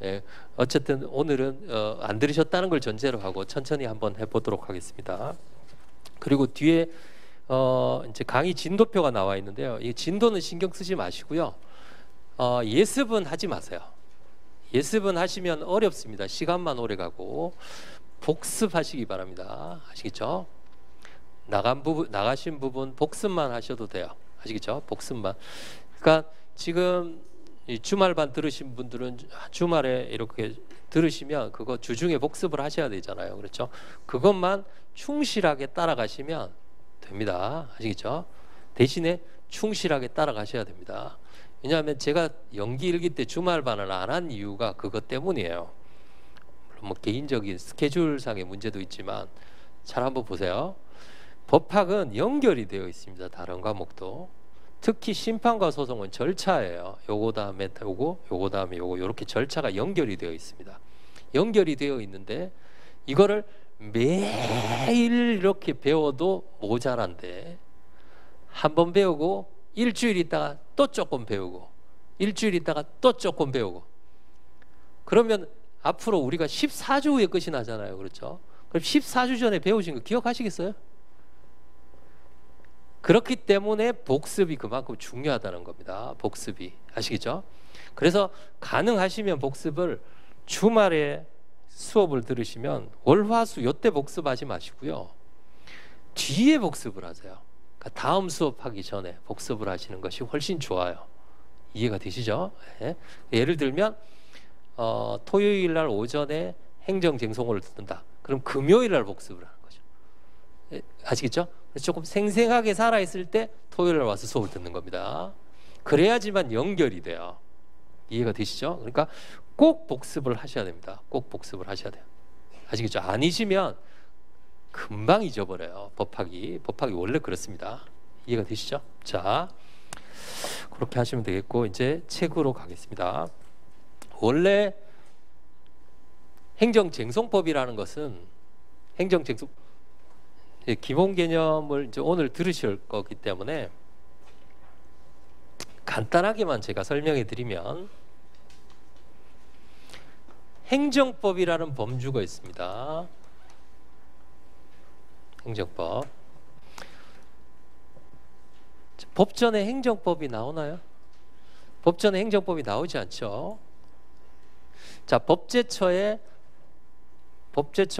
예, 어쨌든 오늘은 안 들으셨다는 걸 전제로 하고 천천히 한번 해보도록 하겠습니다. 그리고 뒤에 이제 강의 진도표가 나와 있는데요. 이 진도는 신경 쓰지 마시고요. 예습은 하지 마세요. 예습은 하시면 어렵습니다. 시간만 오래 가고. 복습하시기 바랍니다. 아시겠죠? 나가신 부분 복습만 하셔도 돼요. 아시겠죠? 복습만. 그러니까 지금 이 주말반 들으신 분들은 주말에 이렇게 들으시면 그거 주중에 복습을 하셔야 되잖아요. 그렇죠? 그것만 충실하게 따라가시면 됩니다. 아시겠죠? 대신에 충실하게 따라가셔야 됩니다. 왜냐하면 제가 연기 1기 때 주말반을 안 한 이유가 그것 때문이에요. 물론 뭐 개인적인 스케줄상의 문제도 있지만 잘 한번 보세요. 법학은 연결이 되어 있습니다. 다른 과목도. 특히 심판과 소송은 절차예요. 요거 다음에 요거 다음에 요거, 이렇게 절차가 연결이 되어 있습니다. 연결이 되어 있는데 이거를 매일 이렇게 배워도 모자란데, 한 번 배우고 일주일 있다가 또 조금 배우고 일주일 있다가 또 조금 배우고, 그러면 앞으로 우리가 14주 후에 끝이 나잖아요. 그렇죠? 그럼 14주 전에 배우신 거 기억하시겠어요? 그렇기 때문에 복습이 그만큼 중요하다는 겁니다. 복습이. 아시겠죠? 그래서 가능하시면 복습을 주말에 수업을 들으시면 월화수 요때 복습하지 마시고요. 뒤에 복습을 하세요. 그러니까 다음 수업하기 전에 복습을 하시는 것이 훨씬 좋아요. 이해가 되시죠? 네. 예를 들면 토요일 날 오전에 행정쟁송호를 듣는다. 그럼 금요일 날 복습을 하는 거죠. 네. 아시겠죠? 조금 생생하게 살아있을 때 토요일 날 와서 수업을 듣는 겁니다. 그래야지만 연결이 돼요. 이해가 되시죠? 그러니까 꼭 복습을 하셔야 됩니다. 꼭 복습을 하셔야 돼요. 아시겠죠? 아니시면 금방 잊어버려요. 법학이 원래 그렇습니다. 이해가 되시죠? 자, 그렇게 하시면 되겠고, 이제 책으로 가겠습니다. 원래 행정쟁송법이라는 것은 행정쟁송 기본 개념을 이제 오늘 들으실 거기 때문에 간단하게만 제가 설명해 드리면, 행정법이라는 범주가 있습니다. 행정법. 법전에 행정법이 나오나요? 법전에 행정법이 나오지 않죠. 자, 법제처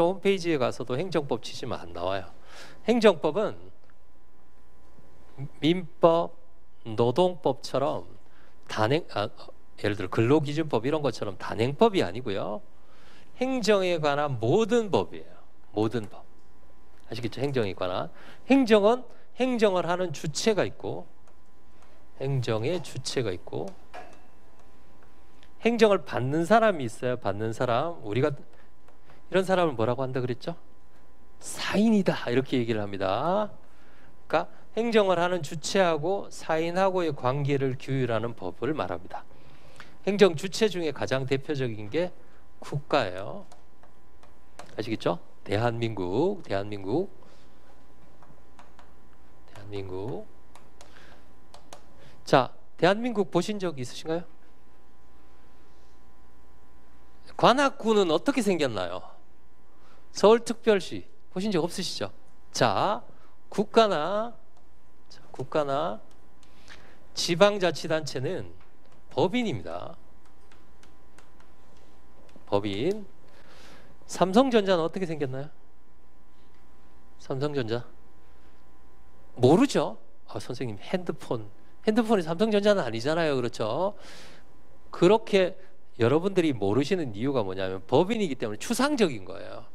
홈페이지에 가서도 행정법 치시면 안 나와요. 행정법은 민법, 노동법처럼 예를 들어 근로기준법 이런 것처럼 단행법이 아니고요. 행정에 관한 모든 법이에요. 모든 법. 아시겠죠? 행정에 관한. 행정은 행정을 하는 주체가 있고, 행정의 주체가 있고, 행정을 받는 사람이 있어요. 받는 사람. 우리가 이런 사람을 뭐라고 한다 그랬죠? 사인이다 이렇게 얘기를 합니다. 그러니까 행정을 하는 주체하고 사인하고의 관계를 규율하는 법을 말합니다. 행정 주체 중에 가장 대표적인 게 국가예요. 아시겠죠? 대한민국. 자, 대한민국 보신 적 있으신가요? 관악구는 어떻게 생겼나요? 서울특별시 보신 적 없으시죠? 자, 국가나 지방자치단체는 법인입니다. 법인. 삼성전자는 어떻게 생겼나요? 삼성전자 모르죠? 선생님 핸드폰이 삼성전자는 아니잖아요. 그렇죠? 그렇게 여러분들이 모르시는 이유가 뭐냐면 법인이기 때문에 추상적인 거예요.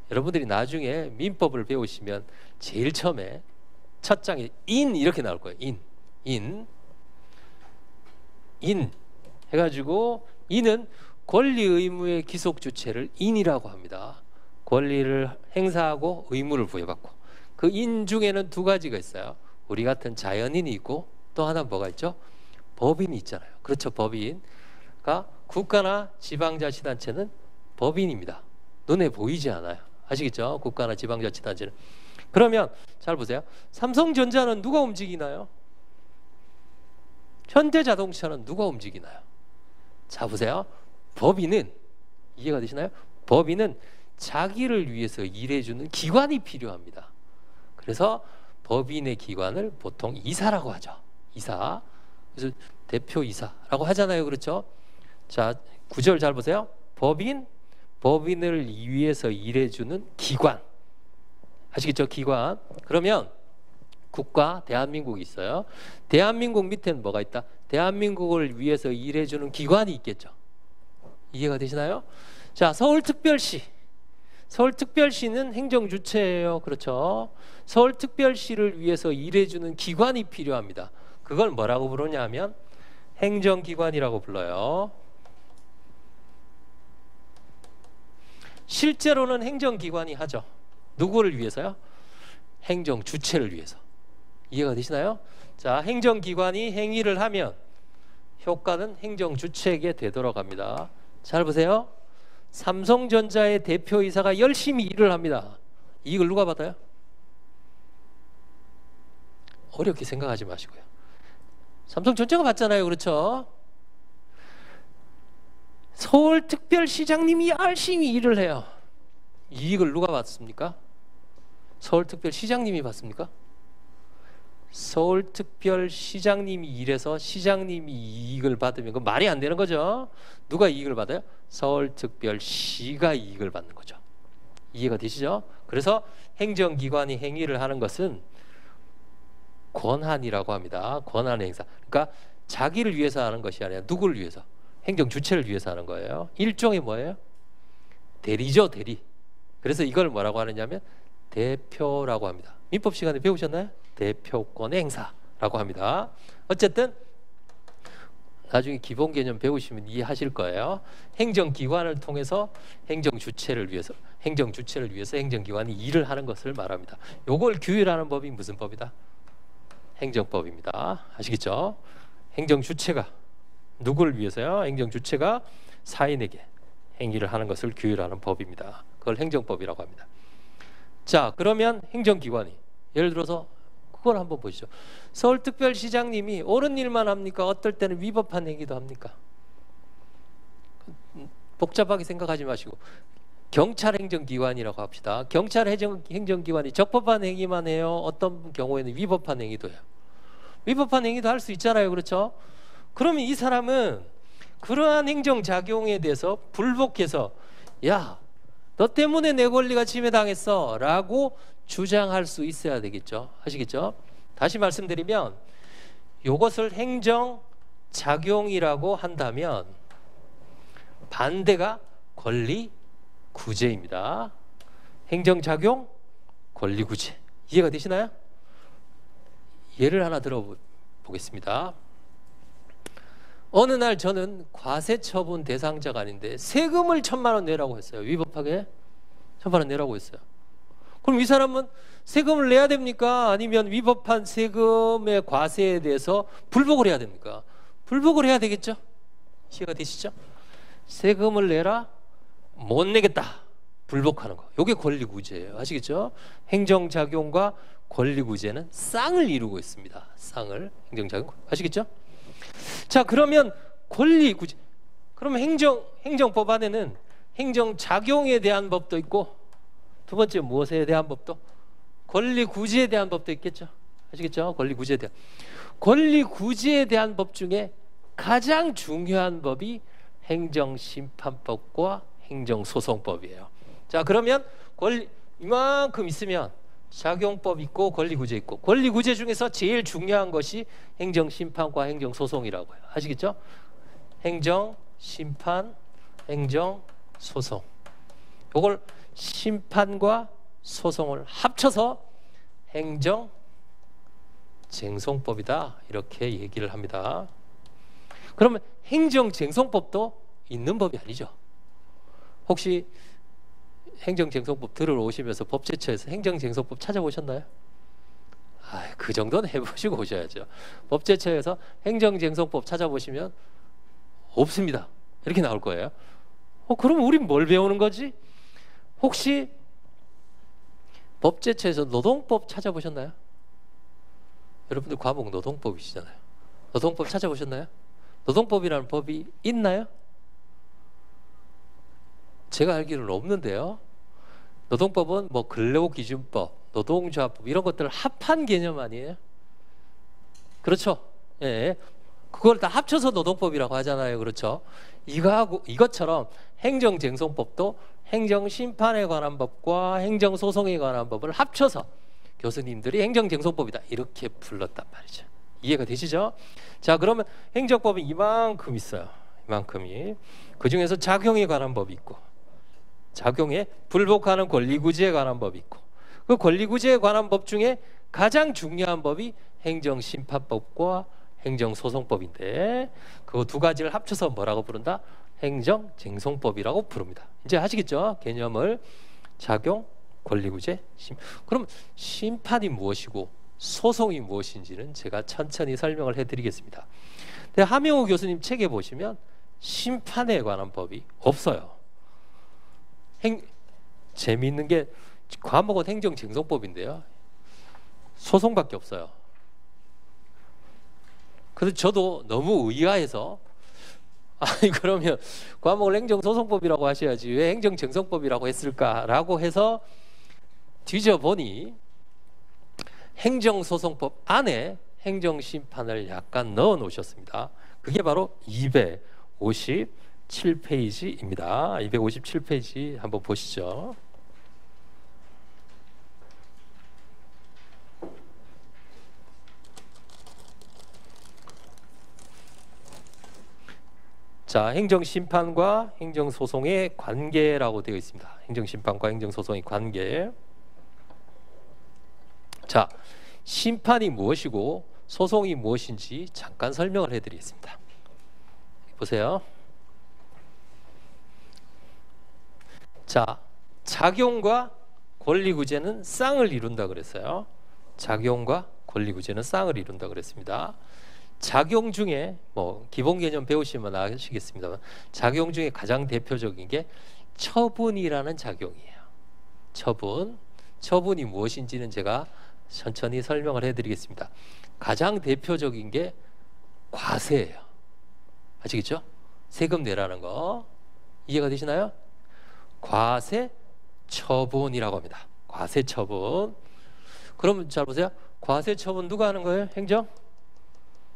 여러분들이 나중에 민법을 배우시면 제일 처음에 첫 장에 인 이렇게 나올 거예요. 인 해가지고 인은 권리 의무의 기속 주체를 인이라고 합니다. 권리를 행사하고 의무를 부여받고 그 인 중에는 두 가지가 있어요. 우리 같은 자연인이 있고 또 하나 뭐가 있죠? 법인이 있잖아요. 그렇죠? 법인. 그러니까 국가나 지방자치단체는 법인입니다. 눈에 보이지 않아요. 아시겠죠? 국가나 지방자치단체는. 그러면 잘 보세요. 삼성전자는 누가 움직이나요? 현대자동차는 누가 움직이나요? 자 보세요. 법인은 이해가 되시나요? 법인은 자기를 위해서 일해주는 기관이 필요합니다. 그래서 법인의 기관을 보통 이사라고 하죠. 이사. 그래서 대표이사라고 하잖아요. 그렇죠? 자, 구절 잘 보세요. 법인을 위해서 일해주는 기관. 아시겠죠? 기관. 그러면 국가, 대한민국이 있어요. 대한민국 밑에는 뭐가 있다? 대한민국을 위해서 일해주는 기관이 있겠죠. 이해가 되시나요? 자, 서울특별시는 행정주체예요. 그렇죠? 서울특별시를 위해서 일해주는 기관이 필요합니다. 그걸 뭐라고 부르냐 하면 행정기관이라고 불러요. 실제로는 행정기관이 하죠. 누구를 위해서요? 행정주체를 위해서. 이해가 되시나요? 자, 행정기관이 행위를 하면 효과는 행정주체에게 되돌아갑니다. 잘 보세요. 삼성전자의 대표이사가 열심히 일을 합니다. 이익을 누가 받아요? 어렵게 생각하지 마시고요. 삼성전자가 받잖아요. 그렇죠? 서울특별시장님이 열심히 일을 해요. 이익을 누가 받습니까? 서울특별시장님이 받습니까? 서울특별시장님이 일해서 시장님이 이익을 받으면 그건 말이 안 되는 거죠. 누가 이익을 받아요? 서울특별시가 이익을 받는 거죠. 이해가 되시죠? 그래서 행정기관이 행위를 하는 것은 권한이라고 합니다. 권한 행사. 그러니까 자기를 위해서 하는 것이 아니라 누구를 위해서? 행정주체를 위해서 하는 거예요. 일종의 뭐예요? 대리죠, 대리. 그래서 이걸 뭐라고 하느냐면 대표라고 합니다. 민법 시간에 배우셨나요? 대표권의 행사라고 합니다. 어쨌든 나중에 기본 개념 배우시면 이해하실 거예요. 행정기관을 통해서 행정주체를 위해서 행정기관이 일을 하는 것을 말합니다. 요걸 규율하는 법이 무슨 법이다? 행정법입니다. 아시겠죠? 행정주체가 누구를 위해서요? 행정주체가 사인에게 행위를 하는 것을 규율하는 법입니다. 그걸 행정법이라고 합니다. 자, 그러면 행정기관이 예를 들어서 그걸 한번 보시죠. 서울특별시장님이 옳은 일만 합니까? 어떨 때는 위법한 행위도 합니까? 복잡하게 생각하지 마시고 경찰행정기관이라고 합시다. 경찰행정기관이 적법한 행위만 해요? 어떤 경우에는 위법한 행위도 해요. 위법한 행위도 할 수 있잖아요. 그렇죠? 그러면 이 사람은 그러한 행정작용에 대해서 불복해서 야, 너 때문에 내 권리가 침해당했어 라고 주장할 수 있어야 되겠죠. 아시겠죠? 다시 말씀드리면 이것을 행정작용이라고 한다면 반대가 권리구제입니다. 행정작용, 권리구제. 이해가 되시나요? 예를 하나 들어보겠습니다. 어느 날 저는 과세처분 대상자가 아닌데 세금을 1,000만 원 내라고 했어요. 위법하게 1,000만 원 내라고 했어요. 그럼 이 사람은 세금을 내야 됩니까? 아니면 위법한 세금의 과세에 대해서 불복을 해야 됩니까? 불복을 해야 되겠죠? 이해가 되시죠? 세금을 내라, 못 내겠다, 불복하는 거. 이게 권리구제예요. 아시겠죠? 행정작용과 권리구제는 쌍을 이루고 있습니다. 쌍을. 행정작용. 아시겠죠? 자, 그러면 권리구제. 그러면 행정법 안에는 행정작용에 대한 법도 있고, 두 번째 무엇에 대한 법도? 권리구제에 대한 법도 있겠죠. 아시겠죠? 권리구제에 대한. 권리구제에 대한 법 중에 가장 중요한 법이 행정심판법과 행정소송법이에요. 자, 그러면 이만큼 있으면 작용법 있고 권리구제 있고, 권리구제 중에서 제일 중요한 것이 행정심판과 행정소송이라고 해요. 아시겠죠? 행정심판, 행정소송. 이걸 심판과 소송을 합쳐서 행정쟁송법이다, 이렇게 얘기를 합니다. 그러면 행정쟁송법도 있는 법이 아니죠. 혹시 행정쟁송법 들어오시면서 법제처에서 행정쟁송법 찾아보셨나요? 그 정도는 해보시고 오셔야죠. 법제처에서 행정쟁송법 찾아보시면 없습니다, 이렇게 나올 거예요. 그럼 우린 뭘 배우는 거지? 혹시 법제처에서 노동법 찾아보셨나요? 여러분들 과목 노동법이시잖아요. 노동법 찾아보셨나요? 노동법이라는 법이 있나요? 제가 알기로는 없는데요. 노동법은 뭐 근로기준법, 노동조합법 이런 것들을 합한 개념 아니에요? 그렇죠? 예, 그걸 다 합쳐서 노동법이라고 하잖아요. 그렇죠? 이것처럼 행정쟁송법도 행정심판에 관한 법과 행정소송에 관한 법을 합쳐서 교수님들이 행정쟁송법이다, 이렇게 불렀단 말이죠. 이해가 되시죠? 자, 그러면 행정법이 이만큼 있어요. 이만큼이. 그 중에서 작용에 관한 법이 있고, 작용에 불복하는 권리구제에 관한 법이 있고, 그 권리구제에 관한 법 중에 가장 중요한 법이 행정심판법과 행정소송법인데, 그 두 가지를 합쳐서 뭐라고 부른다? 행정쟁송법이라고 부릅니다. 이제 아시겠죠? 개념을. 작용, 권리구제, 그럼 심판이 무엇이고 소송이 무엇인지는 제가 천천히 설명을 해드리겠습니다. 근데 하명우 교수님 책에 보시면 심판에 관한 법이 없어요. 재미있는 게 과목은 행정쟁송법인데요, 소송밖에 없어요. 그래서 저도 너무 의아해서, 그러면 과목을 행정소송법이라고 하셔야지 왜 행정쟁송법이라고 했을까라고 해서 뒤져보니 행정소송법 안에 행정심판을 약간 넣어 놓으셨습니다. 그게 바로 257페이지입니다. 257페이지 한번 보시죠. 자, 행정심판과 행정소송의 관계라고 되어 있습니다. 행정심판과 행정소송의 관계. 자, 심판이 무엇이고 소송이 무엇인지 잠깐 설명을 해드리겠습니다. 보세요. 자, 작용과 권리구제는 쌍을 이룬다 그랬어요. 작용과 권리구제는 쌍을 이룬다 그랬습니다. 작용 중에 뭐 기본 개념 배우시면 아시겠습니다만, 작용 중에 가장 대표적인 게 처분이라는 작용이에요. 처분이 무엇인지는 제가 천천히 설명을 해드리겠습니다. 가장 대표적인 게 과세예요. 아시겠죠? 세금 내라는 거. 이해가 되시나요? 과세 처분이라고 합니다. 과세 처분. 그러면 잘 보세요. 과세 처분 누가 하는 거예요? 행정?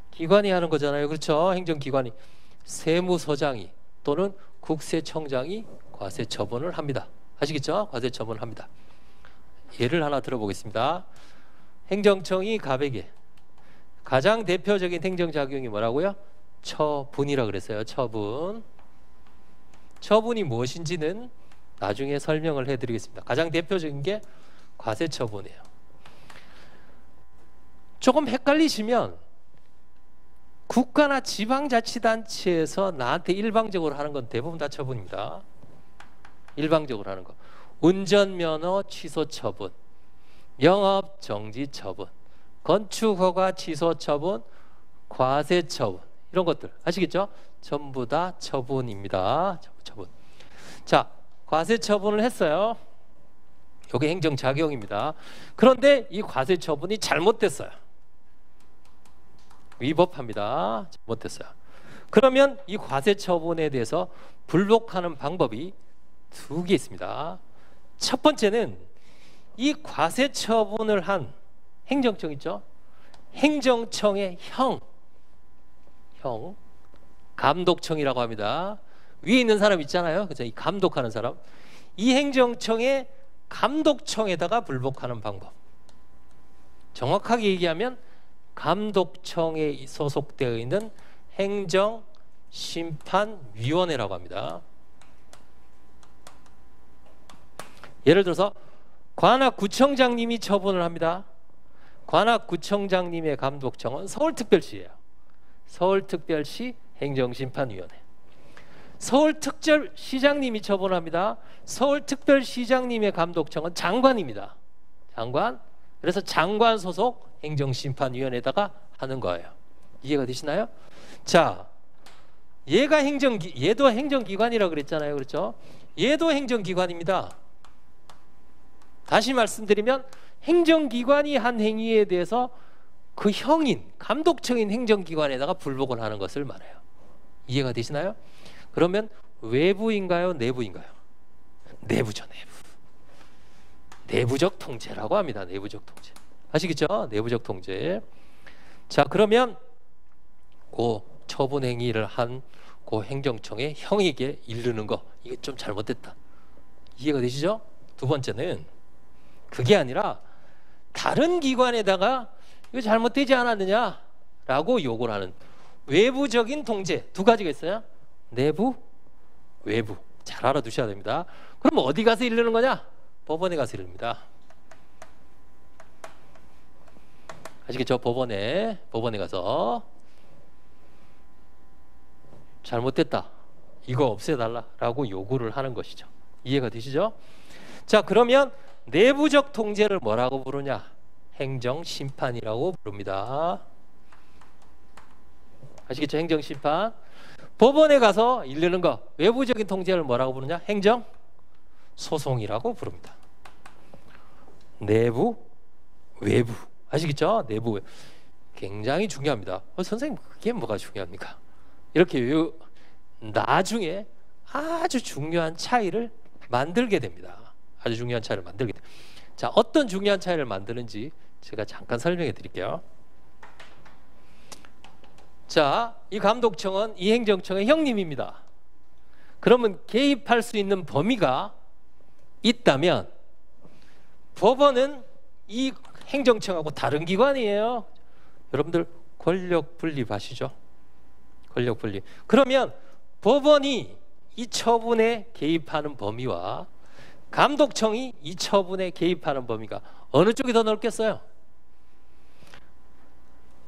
기관이 하는 거잖아요. 그렇죠? 행정기관이. 세무서장이 또는 국세청장이 과세 처분을 합니다. 아시겠죠? 과세 처분을 합니다. 예를 하나 들어보겠습니다. 행정청이 갑에게 가장 대표적인 행정작용이 뭐라고요? 처분이라고 그랬어요. 처분이 무엇인지는 나중에 설명을 해드리겠습니다. 가장 대표적인 게 과세 처분이에요. 조금 헷갈리시면 국가나 지방자치단체에서 나한테 일방적으로 하는 건 대부분 다 처분입니다. 일방적으로 하는 거. 운전면허 취소 처분, 영업 정지 처분, 건축 허가 취소 처분, 과세 처분, 이런 것들 아시겠죠? 전부 다 처분입니다. 처분. 자, 과세 처분을 했어요. 이게 행정작용입니다. 그런데 이 과세 처분이 잘못됐어요. 위법합니다. 잘못됐어요. 그러면 이 과세 처분에 대해서 불복하는 방법이 두 개 있습니다. 첫 번째는 이 과세 처분을 한 행정청 있죠? 행정청의 형, 감독청이라고 합니다. 위에 있는 사람 있잖아요. 그죠? 이 감독하는 사람. 이 행정청의 감독청에다가 불복하는 방법. 정확하게 얘기하면 감독청에 소속되어 있는 행정심판위원회라고 합니다. 예를 들어서 관악구청장님이 처분을 합니다. 관악구청장님의 감독청은 서울특별시예요. 서울특별시 행정심판위원회. 서울특별시장님이 처분합니다. 서울특별시장님의 감독청은 장관입니다. 장관. 그래서 장관 소속 행정심판위원회에다가 하는 거예요. 이해가 되시나요? 자, 얘도 행정기관이라고 그랬잖아요. 그렇죠? 얘도 행정기관입니다. 다시 말씀드리면 행정기관이 한 행위에 대해서 그 형인 감독청인 행정기관에다가 불복을 하는 것을 말해요. 이해가 되시나요? 그러면 외부인가요? 내부인가요? 내부죠. 내부적 통제라고 합니다. 내부적 통제. 아시겠죠? 내부적 통제. 자, 그러면 그 처분 행위를 한 그 행정청의 형에게 이르는 거, 이게 좀 잘못됐다. 이해가 되시죠? 두 번째는 그게 아니라 다른 기관에다가 이거 잘못되지 않았느냐라고 요구를 하는 외부적인 통제 두 가지가 있어요. 내부, 외부. 잘 알아두셔야 됩니다. 그럼 어디 가서 이르는 거냐? 법원에 가서 이릅니다. 아시겠죠? 법원에 가서 잘못됐다, 이거 없애달라라고 요구를 하는 것이죠. 이해가 되시죠? 자, 그러면 내부적 통제를 뭐라고 부르냐? 행정심판이라고 부릅니다. 아시겠죠? 행정심판. 법원에 가서 이르는 거, 외부적인 통제를 뭐라고 부르냐? 행정소송이라고 부릅니다. 내부, 외부. 아시겠죠? 내부, 외부. 굉장히 중요합니다. 선생님, 그게 뭐가 중요합니까? 이렇게 나중에 아주 중요한 차이를 만들게 됩니다. 아주 중요한 차이를 만들게 됩니다. 자, 어떤 중요한 차이를 만드는지 제가 잠깐 설명해 드릴게요. 자, 이 감독청은 이 행정청의 형님입니다. 그러면 개입할 수 있는 범위가 있다면 법원은 이 행정청하고 다른 기관이에요. 여러분들 권력 분립 아시죠? 권력 분립. 그러면 법원이 이 처분에 개입하는 범위와 감독청이 이 처분에 개입하는 범위가 어느 쪽이 더 넓겠어요?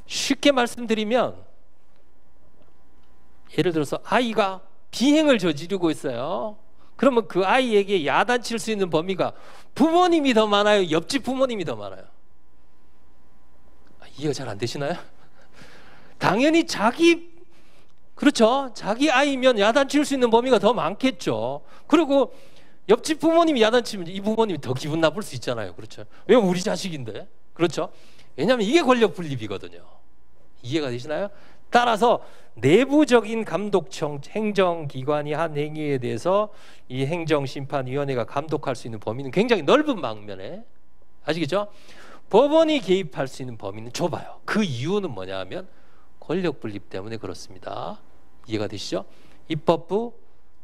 쉽게 말씀드리면, 예를 들어서 아이가 비행을 저지르고 있어요. 그러면 그 아이에게 야단칠 수 있는 범위가 부모님이 더 많아요? 옆집 부모님이 더 많아요? 이해가 잘 안 되시나요? 당연히 그렇죠. 자기 아이면 야단칠 수 있는 범위가 더 많겠죠. 그리고 옆집 부모님이 야단치면 이 부모님이 더 기분 나쁠 수 있잖아요. 그렇죠. 왜 우리 자식인데? 그렇죠. 왜냐하면 이게 권력 분립이거든요. 이해가 되시나요? 따라서 내부적인 감독청 행정기관이 한 행위에 대해서 이 행정심판위원회가 감독할 수 있는 범위는 굉장히 넓은 방면에, 아시겠죠? 법원이 개입할 수 있는 범위는 좁아요. 그 이유는 뭐냐 하면 권력 분립 때문에 그렇습니다. 이해가 되시죠? 입법부,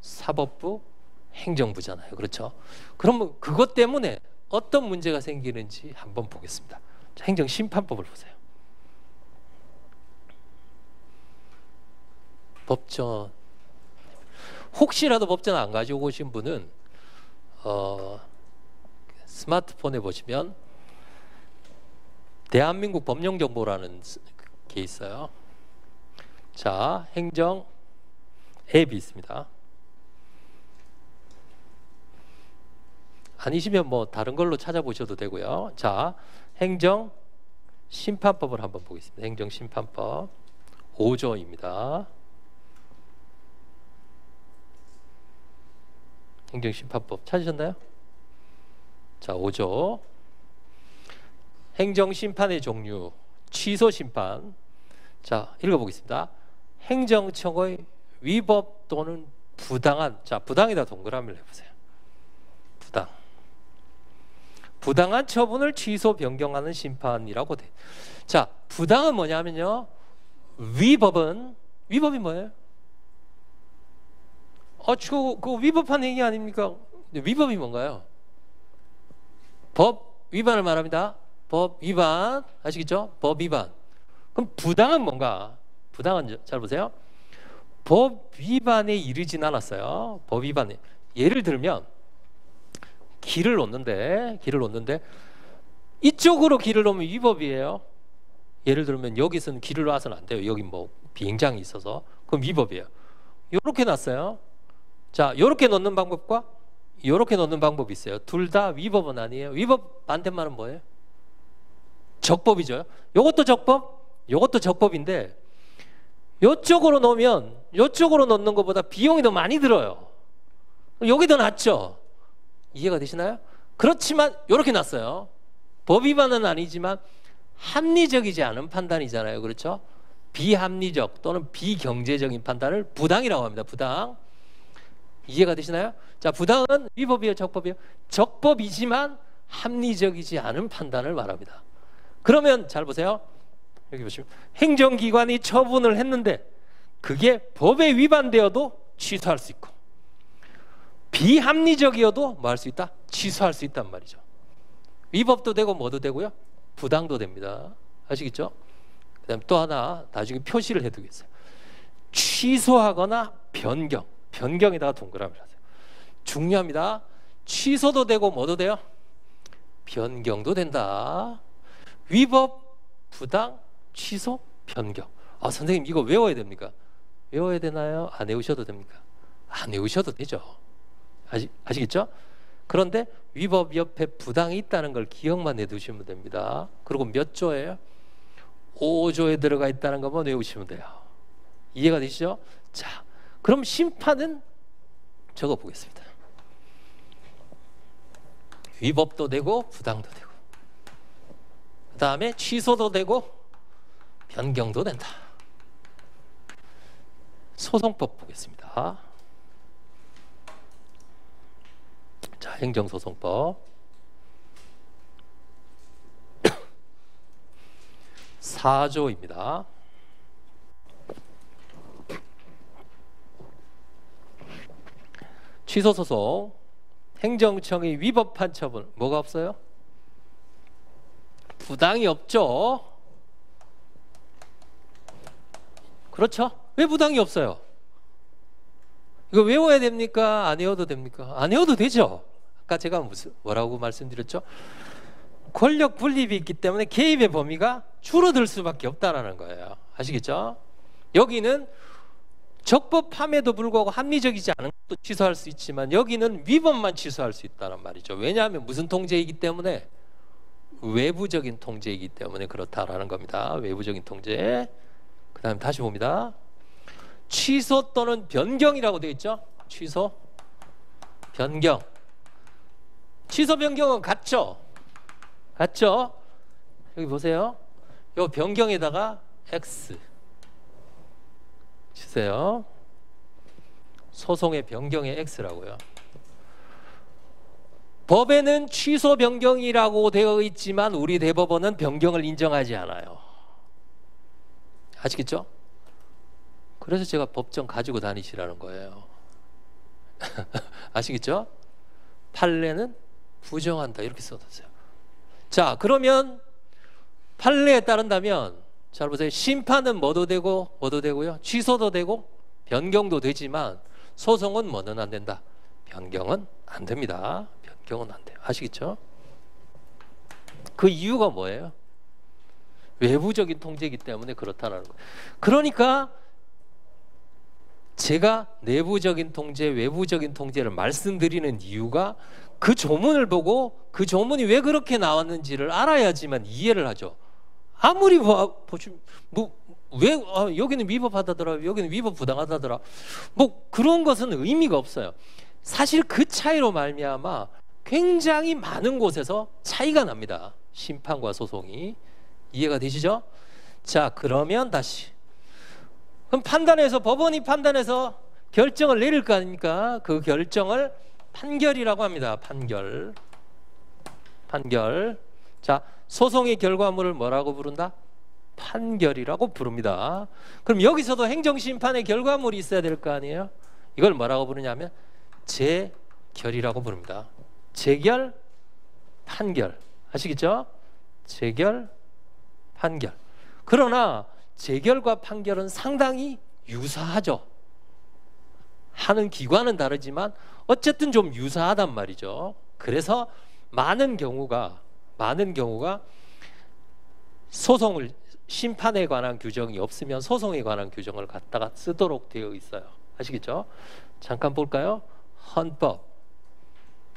사법부, 행정부잖아요. 그렇죠? 그러면 그것 때문에 어떤 문제가 생기는지 한번 보겠습니다. 행정심판법을 보세요. 법전, 혹시라도 법전 안 가지고 오신 분은 스마트폰에 보시면 대한민국 법령정보라는 게 있어요. 자, 행정 앱이 있습니다. 아니시면 뭐 다른 걸로 찾아보셔도 되고요. 자, 행정심판법을 한번 보겠습니다. 행정심판법 5조입니다. 행정심판법 찾으셨나요? 자, 5조. 행정심판의 종류, 취소심판. 자, 읽어보겠습니다. 행정청의 위법 또는 부당한, 자, 부당이다 동그라미를 해보세요. 부당한 처분을 취소 변경하는 심판이라고 돼. 자, 부당은 뭐냐면요, 위법이 뭐예요? 그 위법한 행위 아닙니까? 위법이 뭔가요? 법 위반을 말합니다. 법 위반, 아시겠죠? 법 위반. 그럼 부당은 뭔가? 부당은 잘 보세요. 법 위반에 이르진 않았어요. 법 위반에. 예를 들면 길을 놓는데 이쪽으로 길을 놓으면 위법이에요. 예를 들면 여기서는 길을 놔서는 안 돼요. 여기 뭐 비행장이 있어서. 그럼 위법이에요. 요렇게 놨어요. 자, 요렇게 놓는 방법과 요렇게 놓는 방법이 있어요. 둘 다 위법은 아니에요. 위법 반대말은 뭐예요? 적법이죠. 요것도 적법, 요것도 적법인데 요쪽으로 놓으면 요쪽으로 놓는 것보다 비용이 더 많이 들어요. 여기 더 낫죠. 이해가 되시나요? 그렇지만 요렇게 놨어요. 법 위반은 아니지만 합리적이지 않은 판단이잖아요. 그렇죠? 비합리적 또는 비경제적인 판단을 부당이라고 합니다. 부당. 이해가 되시나요? 자, 부당은 위법이에요, 적법이에요? 적법이지만 합리적이지 않은 판단을 말합니다. 그러면 잘 보세요. 여기 보시면 행정기관이 처분을 했는데 그게 법에 위반되어도 취소할 수 있고 비합리적이어도 뭐 할 수 있다? 취소할 수 있단 말이죠. 위법도 되고 뭐도 되고요, 부당도 됩니다. 아시겠죠? 그 다음에 또 하나 나중에 표시를 해두겠어요. 취소하거나 변경에다가 동그라미를 하세요. 중요합니다. 취소도 되고 뭐도 돼요? 변경도 된다. 위법, 부당, 취소, 변경. 선생님 이거 외워야 됩니까? 외워야 되나요? 안 외우셔도 됩니까? 안 외우셔도 되죠. 아시겠죠? 그런데 위법 옆에 부당이 있다는 걸 기억만 해두시면 됩니다. 그리고 몇 조예요? 5조에 들어가 있다는 것만 외우시면 돼요. 이해가 되시죠? 자, 그럼 심판은 적어 보겠습니다. 위법도 되고 부당도 되고 그 다음에 취소도 되고 변경도 된다. 소송법 보겠습니다. 자, 행정소송법 4조입니다. 취소소송, 행정청이 위법한 처분, 뭐가 없어요? 부당이 없죠. 그렇죠? 왜 부당이 없어요? 이거 외워야 됩니까? 안 외워도 됩니까? 안 외워도 되죠. 아까 제가 뭐라고 말씀드렸죠? 권력 분립이 있기 때문에 개입의 범위가 줄어들 수밖에 없다라는 거예요. 아시겠죠? 여기는 적법함에도 불구하고 합리적이지 않은 것도 취소할 수 있지만 여기는 위법만 취소할 수 있다는 말이죠. 왜냐하면 무슨 통제이기 때문에? 외부적인 통제이기 때문에 그렇다라는 겁니다. 외부적인 통제. 그 다음에 다시 봅니다. 취소 또는 변경이라고 되어 있죠. 취소, 변경. 취소, 변경은 같죠. 같죠. 여기 보세요. 요 변경에다가 X 주세요. 소송의 변경의 X라고요. 법에는 취소 변경이라고 되어 있지만 우리 대법원은 변경을 인정하지 않아요. 아시겠죠? 그래서 제가 법정 가지고 다니시라는 거예요. 아시겠죠? 판례는 부정한다 이렇게 써놨어요. 자, 그러면 판례에 따른다면 잘 보세요. 심판은 뭐도 되고 뭐도 되고요, 취소도 되고 변경도 되지만 소송은 뭐는 안 된다? 변경은 안 됩니다. 변경은 안 돼요. 아시겠죠? 그 이유가 뭐예요? 외부적인 통제이기 때문에 그렇다는 거예요. 그러니까 제가 내부적인 통제, 외부적인 통제를 말씀드리는 이유가 그 조문을 보고 그 조문이 왜 그렇게 나왔는지를 알아야지만 이해를 하죠. 아무리 왜 여기는 위법하다더라, 여기는 위법 부당하다더라, 뭐 그런 것은 의미가 없어요. 사실 그 차이로 말미암아 굉장히 많은 곳에서 차이가 납니다. 심판과 소송이. 이해가 되시죠? 자, 그러면 다시, 그럼 판단해서, 법원이 판단해서 결정을 내릴 거 아닙니까? 그 결정을 판결이라고 합니다. 판결. 자, 소송의 결과물을 뭐라고 부른다? 판결이라고 부릅니다. 그럼 여기서도 행정심판의 결과물이 있어야 될 거 아니에요? 이걸 뭐라고 부르냐면 재결이라고 부릅니다. 재결, 판결. 아시겠죠? 재결, 판결. 그러나 재결과 판결은 상당히 유사하죠. 하는 기관은 다르지만 어쨌든 좀 유사하단 말이죠. 그래서 많은 경우가 소송을, 심판에 관한 규정이 없으면 소송에 관한 규정을 갖다가 쓰도록 되어 있어요. 아시겠죠? 잠깐 볼까요? 헌법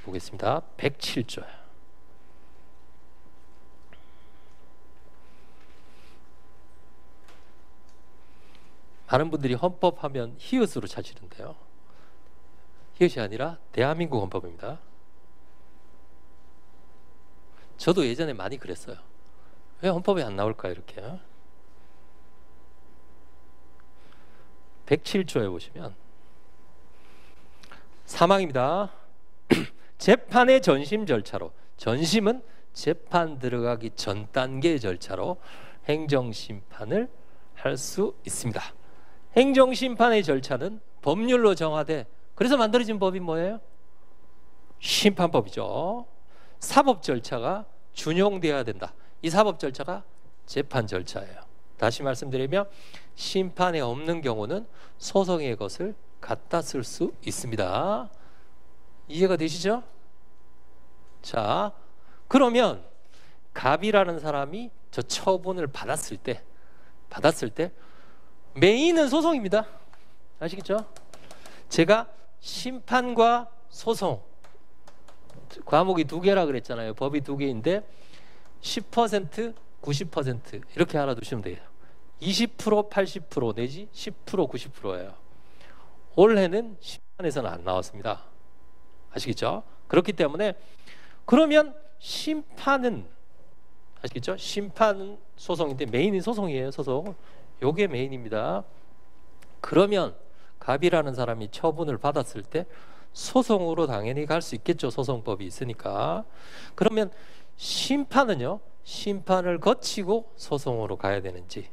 보겠습니다. 107조요. 많은 분들이 헌법 하면 히읗으로 찾으는데요. 히읗이 아니라 대한민국 헌법입니다. 저도 예전에 많이 그랬어요. 왜 헌법에 안 나올까 이렇게. 107조에 보시면 사망입니다. 재판의 전심 절차로, 전심은 재판 들어가기 전 단계의 절차로 행정심판을 할 수 있습니다. 행정심판의 절차는 법률로 정하되, 그래서 만들어진 법이 뭐예요? 심판법이죠. 사법 절차가 준용되어야 된다. 이 사법 절차가 재판 절차예요. 다시 말씀드리면 심판에 없는 경우는 소송의 것을 갖다 쓸 수 있습니다. 이해가 되시죠? 자, 그러면 갑이라는 사람이 저 처분을 받았을 때 메인은 소송입니다. 아시겠죠? 제가 심판과 소송 과목이 두 개라 그랬잖아요. 법이 두 개인데 10%, 90% 이렇게 알아두시면 돼요. 20%, 80% 내지 10%, 90%예요. 올해는 심판에서는 안 나왔습니다. 아시겠죠? 그렇기 때문에 그러면 심판은, 아시겠죠? 심판은 소송인데 메인이 소송이에요. 소송. 요게 메인입니다. 그러면 갑이라는 사람이 처분을 받았을 때 소송으로 당연히 갈 수 있겠죠. 소송법이 있으니까. 그러면 심판은요, 심판을 거치고 소송으로 가야 되는지,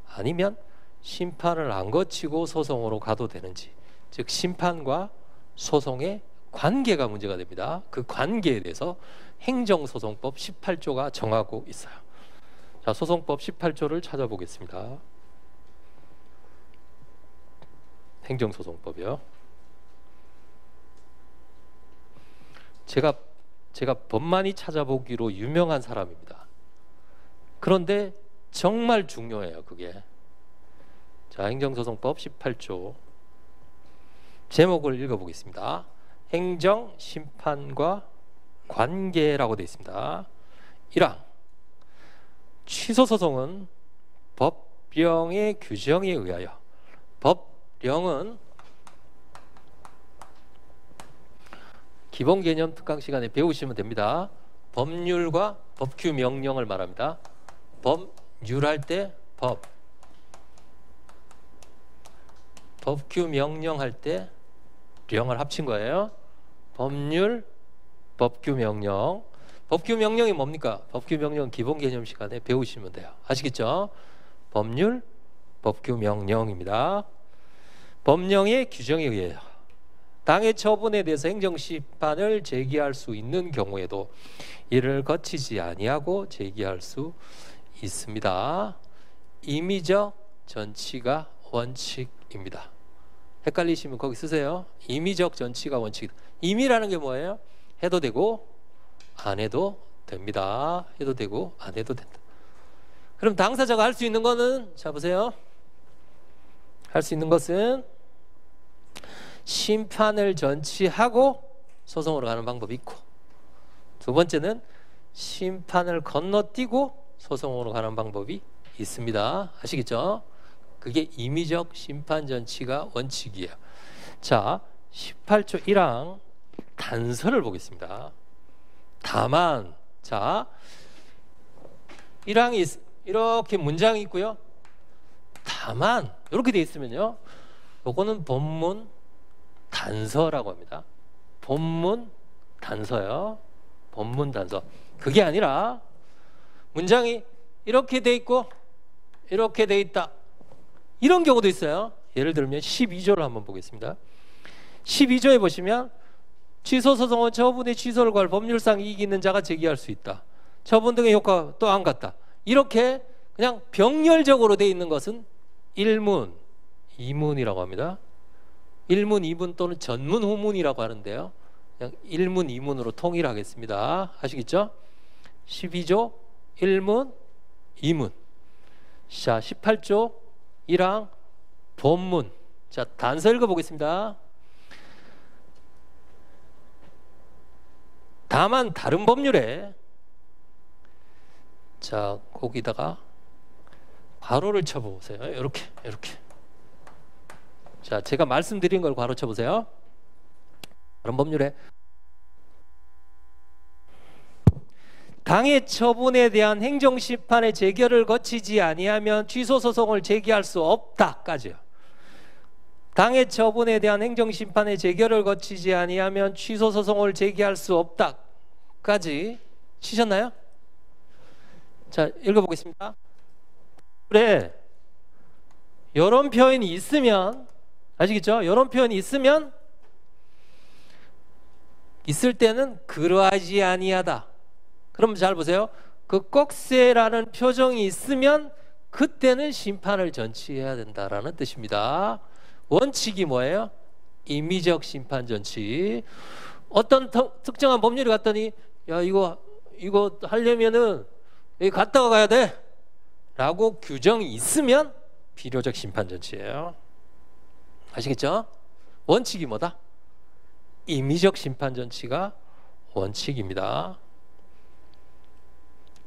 아니면 심판을 안 거치고 소송으로 가도 되는지, 즉 심판과 소송의 관계가 문제가 됩니다. 그 관계에 대해서 행정소송법 18조가 정하고 있어요. 자, 소송법 18조를 찾아보겠습니다. 행정소송법이요. 제가 법만이 찾아보기로 유명한 사람입니다. 그런데 정말 중요해요, 그게. 자, 행정소송법 18조 제목을 읽어보겠습니다. 행정, 심판과 관계라고 되어 있습니다. 1항 취소소송은 법령의 규정에 의하여, 법령은 기본개념 특강 시간에 배우시면 됩니다. 법률과 법규 명령을 말합니다. 법률할 때 법, 법규 명령할 때 령을 합친 거예요. 법률, 법규 명령. 법규 명령이 뭡니까? 법규 명령 기본개념 시간에 배우시면 돼요. 아시겠죠? 법률, 법규 명령입니다. 법령의 규정에 의해요. 당의 처분에 대해서 행정심판을 제기할 수 있는 경우에도 이를 거치지 아니하고 제기할 수 있습니다. 임의적 전치가 원칙입니다. 헷갈리시면 거기 쓰세요. 임의적 전치가 원칙이다. 임의라는 게 뭐예요? 해도 되고 안 해도 됩니다. 해도 되고 안 해도 된다. 그럼 당사자가 할 수 있는 거는, 자 보세요. 할 수 있는 것은 심판을 전치하고 소송으로 가는 방법이 있고, 두 번째는 심판을 건너뛰고 소송으로 가는 방법이 있습니다. 아시겠죠? 그게 임의적 심판 전치가 원칙이에요. 자, 18조 1항 단서를 보겠습니다. 다만, 자, 1항이 이렇게 문장이 있고요. 다만 이렇게 되어 있으면요, 요거는 본문 단서라고 합니다. 본문 단서요. 본문 단서. 그게 아니라 문장이 이렇게 돼 있고 이렇게 돼 있다, 이런 경우도 있어요. 예를 들면 12조를 한번 보겠습니다. 12조에 보시면 취소소송은 처분의 취소를 구할 법률상 이익이 있는 자가 제기할 수 있다. 처분 등의 효과가 또 안 같다. 이렇게 그냥 병렬적으로 돼 있는 것은 1문, 2문이라고 합니다. 1문, 2문 또는 전문, 후문이라고 하는데요, 그냥 1문, 2문으로 통일하겠습니다. 아시겠죠? 12조 1문, 2문. 자, 18조 1항 본문. 자, 단서 읽어보겠습니다. 다만 다른 법률에, 자, 거기다가 괄호를 쳐보세요. 이렇게. 자, 제가 말씀드린 걸 괄호 쳐보세요. 다른 법률에 당해 처분에 대한 행정심판의 재결을 거치지 아니하면 취소소송을 제기할 수 없다까지요. 당해 처분에 대한 행정심판의 재결을 거치지 아니하면 취소소송을 제기할 수 없다까지 치셨나요? 자, 읽어보겠습니다. 그래, 이런 표현이 있으면, 아시겠죠? 이런 표현이 있으면, 있을 때는 그러하지 아니하다. 그럼 잘 보세요. 그 꼭새라는 표정이 있으면 그때는 심판을 전치해야 된다라는 뜻입니다. 원칙이 뭐예요? 임의적 심판 전치. 어떤 특정한 법률이 갔더니, 야, 이거 하려면은 여기 갔다가 가야 돼 라고 규정이 있으면 필요적 심판 전치예요. 아시겠죠? 원칙이 뭐다? 임의적 심판 전치가 원칙입니다.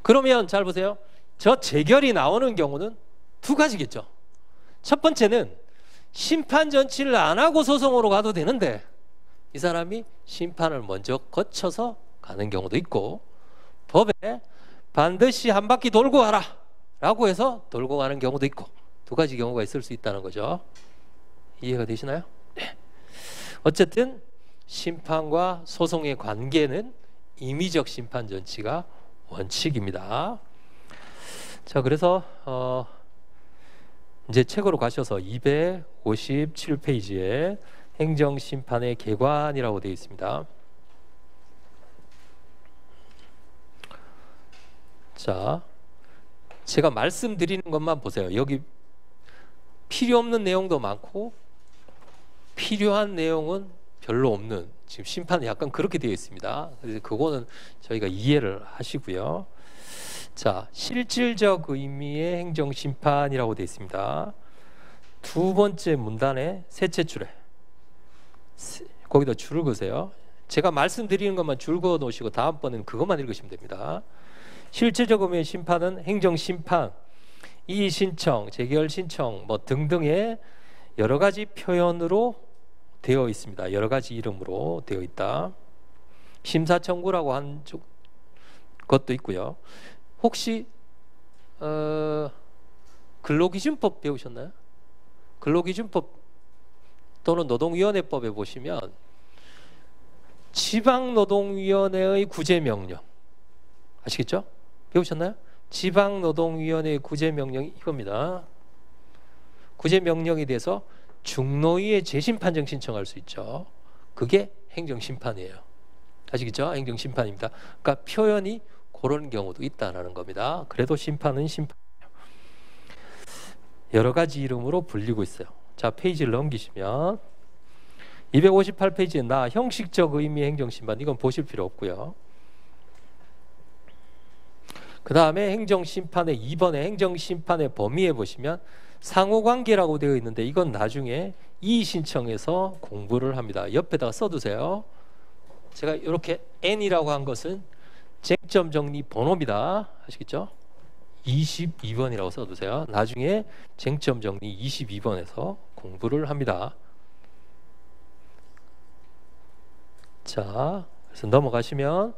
그러면 잘 보세요. 저 재결이 나오는 경우는 두 가지겠죠. 첫 번째는 심판 전치를 안 하고 소송으로 가도 되는데 이 사람이 심판을 먼저 거쳐서 가는 경우도 있고, 법에 반드시 한 바퀴 돌고 가라 라고 해서 돌고 가는 경우도 있고, 두 가지 경우가 있을 수 있다는 거죠. 이해가 되시나요? 네. 어쨌든 심판과 소송의 관계는 임의적 심판 전치가 원칙입니다. 자, 그래서 이제 책으로 가셔서 257페이지에 행정심판의 개관이라고 되어 있습니다. 자, 제가 말씀드리는 것만 보세요. 여기 필요 없는 내용도 많고 필요한 내용은 별로 없는, 지금 심판이 약간 그렇게 되어 있습니다. 그래서 그거는 저희가 이해를 하시고요. 자, 실질적 의미의 행정심판이라고 되어 있습니다. 두 번째 문단의 셋째 줄에 거기다 줄을 그으세요. 제가 말씀드리는 것만 줄 그어 놓으시고 다음번에는 그것만 읽으시면 됩니다. 실질적 의미의 심판은 행정심판, 이의신청, 재결신청 뭐 등등의 여러 가지 표현으로 되어 있습니다. 여러 가지 이름으로 되어 있다. 심사청구라고 한 것도 있고요. 혹시 근로기준법 배우셨나요? 근로기준법 또는 노동위원회법에 보시면 지방노동위원회의 구제명령, 아시겠죠? 배우셨나요? 지방노동위원회의 구제명령이 이겁니다. 구제명령에 대해서 중노위에 재심판정 신청할 수 있죠. 그게 행정심판이에요. 아시겠죠? 행정심판입니다. 그러니까 표현이 그런 경우도 있다는 겁니다. 그래도 심판은 심판이에요. 여러 가지 이름으로 불리고 있어요. 자, 페이지를 넘기시면 258페이지에 나 형식적 의미의 행정심판, 이건 보실 필요 없고요. 그 다음에 행정심판의 2번에 행정심판의 범위에 보시면 상호관계라고 되어 있는데 이건 나중에 이의신청에서 공부를 합니다. 옆에다가 써두세요. 제가 이렇게 N이라고 한 것은 쟁점 정리 번호입니다. 아시겠죠? 22번이라고 써두세요. 나중에 쟁점 정리 22번에서 공부를 합니다. 자, 그래서 넘어가시면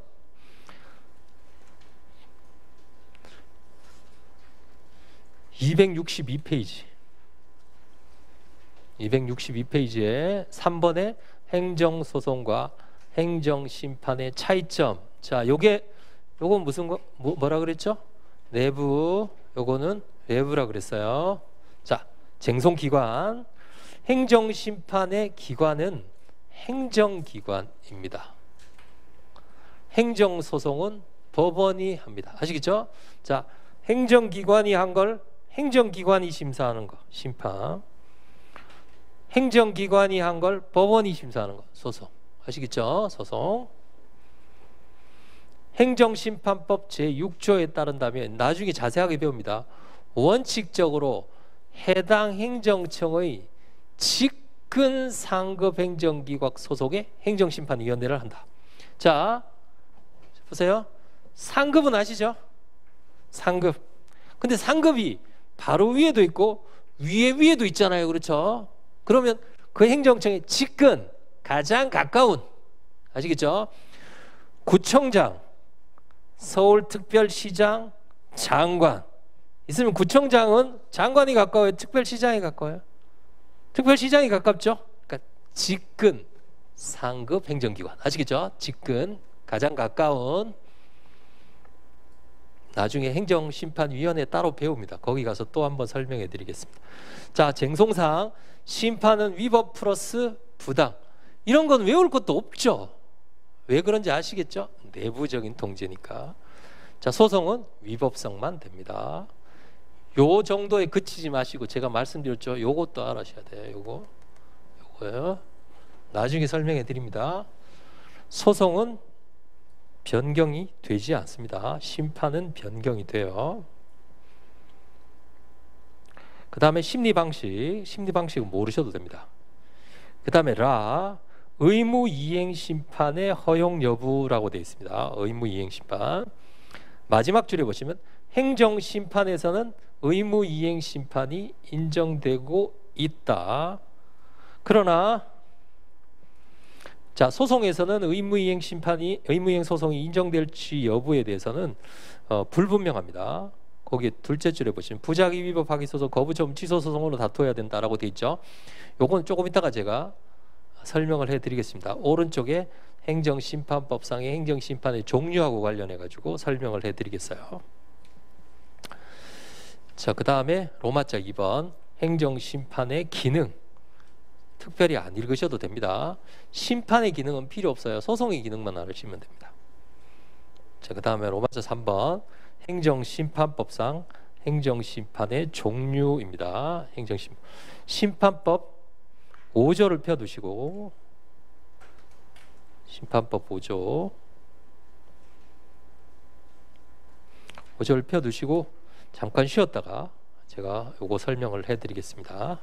262페이지 262페이지에 3번의 행정소송과 행정심판의 차이점. 자, 요건 무슨 거 뭐라 그랬죠? 내부, 요거는 외부라 그랬어요. 자, 쟁송기관, 행정심판의 기관은 행정기관입니다. 행정소송은 법원이 합니다. 아시겠죠? 자, 행정기관이 한 걸 행정기관이 심사하는 거, 심판. 행정기관이 한 걸 법원이 심사하는 거, 소송. 아시겠죠? 소송. 행정심판법 제6조에 따른다면 나중에 자세하게 배웁니다. 원칙적으로 해당 행정청의 직근 상급 행정기관 소속의 행정심판위원회를 한다. 자, 보세요. 상급은 아시죠? 상급. 근데 상급이 바로 위에도 있고 위에도 있잖아요. 그렇죠? 그러면 그 행정청의 직근, 가장 가까운, 아시겠죠? 구청장, 서울특별시장, 장관. 있으면 구청장은 장관이 가까워요? 특별시장이 가까워요? 특별시장이 가깝죠? 그러니까 직근, 상급 행정기관. 아시겠죠? 직근, 가장 가까운. 나중에 행정심판위원회 따로 배웁니다. 거기 가서 또 한번 설명해 드리겠습니다. 자, 쟁송상 심판은 위법 플러스 부당. 이런 건 외울 것도 없죠. 왜 그런지 아시겠죠? 내부적인 통제니까. 자, 소송은 위법성만 됩니다. 요 정도에 그치지 마시고 제가 말씀드렸죠. 요것도 알아셔야 돼요. 요거요. 나중에 설명해 드립니다. 소송은 변경이 되지 않습니다. 심판은 변경이 돼요. 그 다음에 심리방식은 모르셔도 됩니다. 그 다음에 의무이행심판의 허용 여부라고 되어 있습니다. 의무이행심판. 마지막 줄에 보시면 행정심판에서는 의무이행심판이 인정되고 있다. 그러나 자, 소송에서는 의무이행 소송이 인정될지 여부에 대해서는 불분명합니다. 거기 둘째 줄에 보시면 부작위 위법 파기 소송 거부 처분 취소 소송으로 다퉈야 된다라고 되어 있죠. 요건 조금 이따가 제가 설명을 해드리겠습니다. 오른쪽에 행정심판법상의 행정심판의 종류하고 관련해 가지고 설명을 해드리겠어요. 자, 그 다음에 로마자 2번 행정심판의 기능. 특별히 안 읽으셔도 됩니다. 심판의 기능은 필요 없어요. 소송의 기능만 알으시면 됩니다. 자, 그 다음에 로마자 3번 행정심판법상 행정심판의 종류입니다. 심판법 5조를 펴두시고 심판법 5조를 펴두시고 잠깐 쉬었다가 제가 요거 설명을 해드리겠습니다.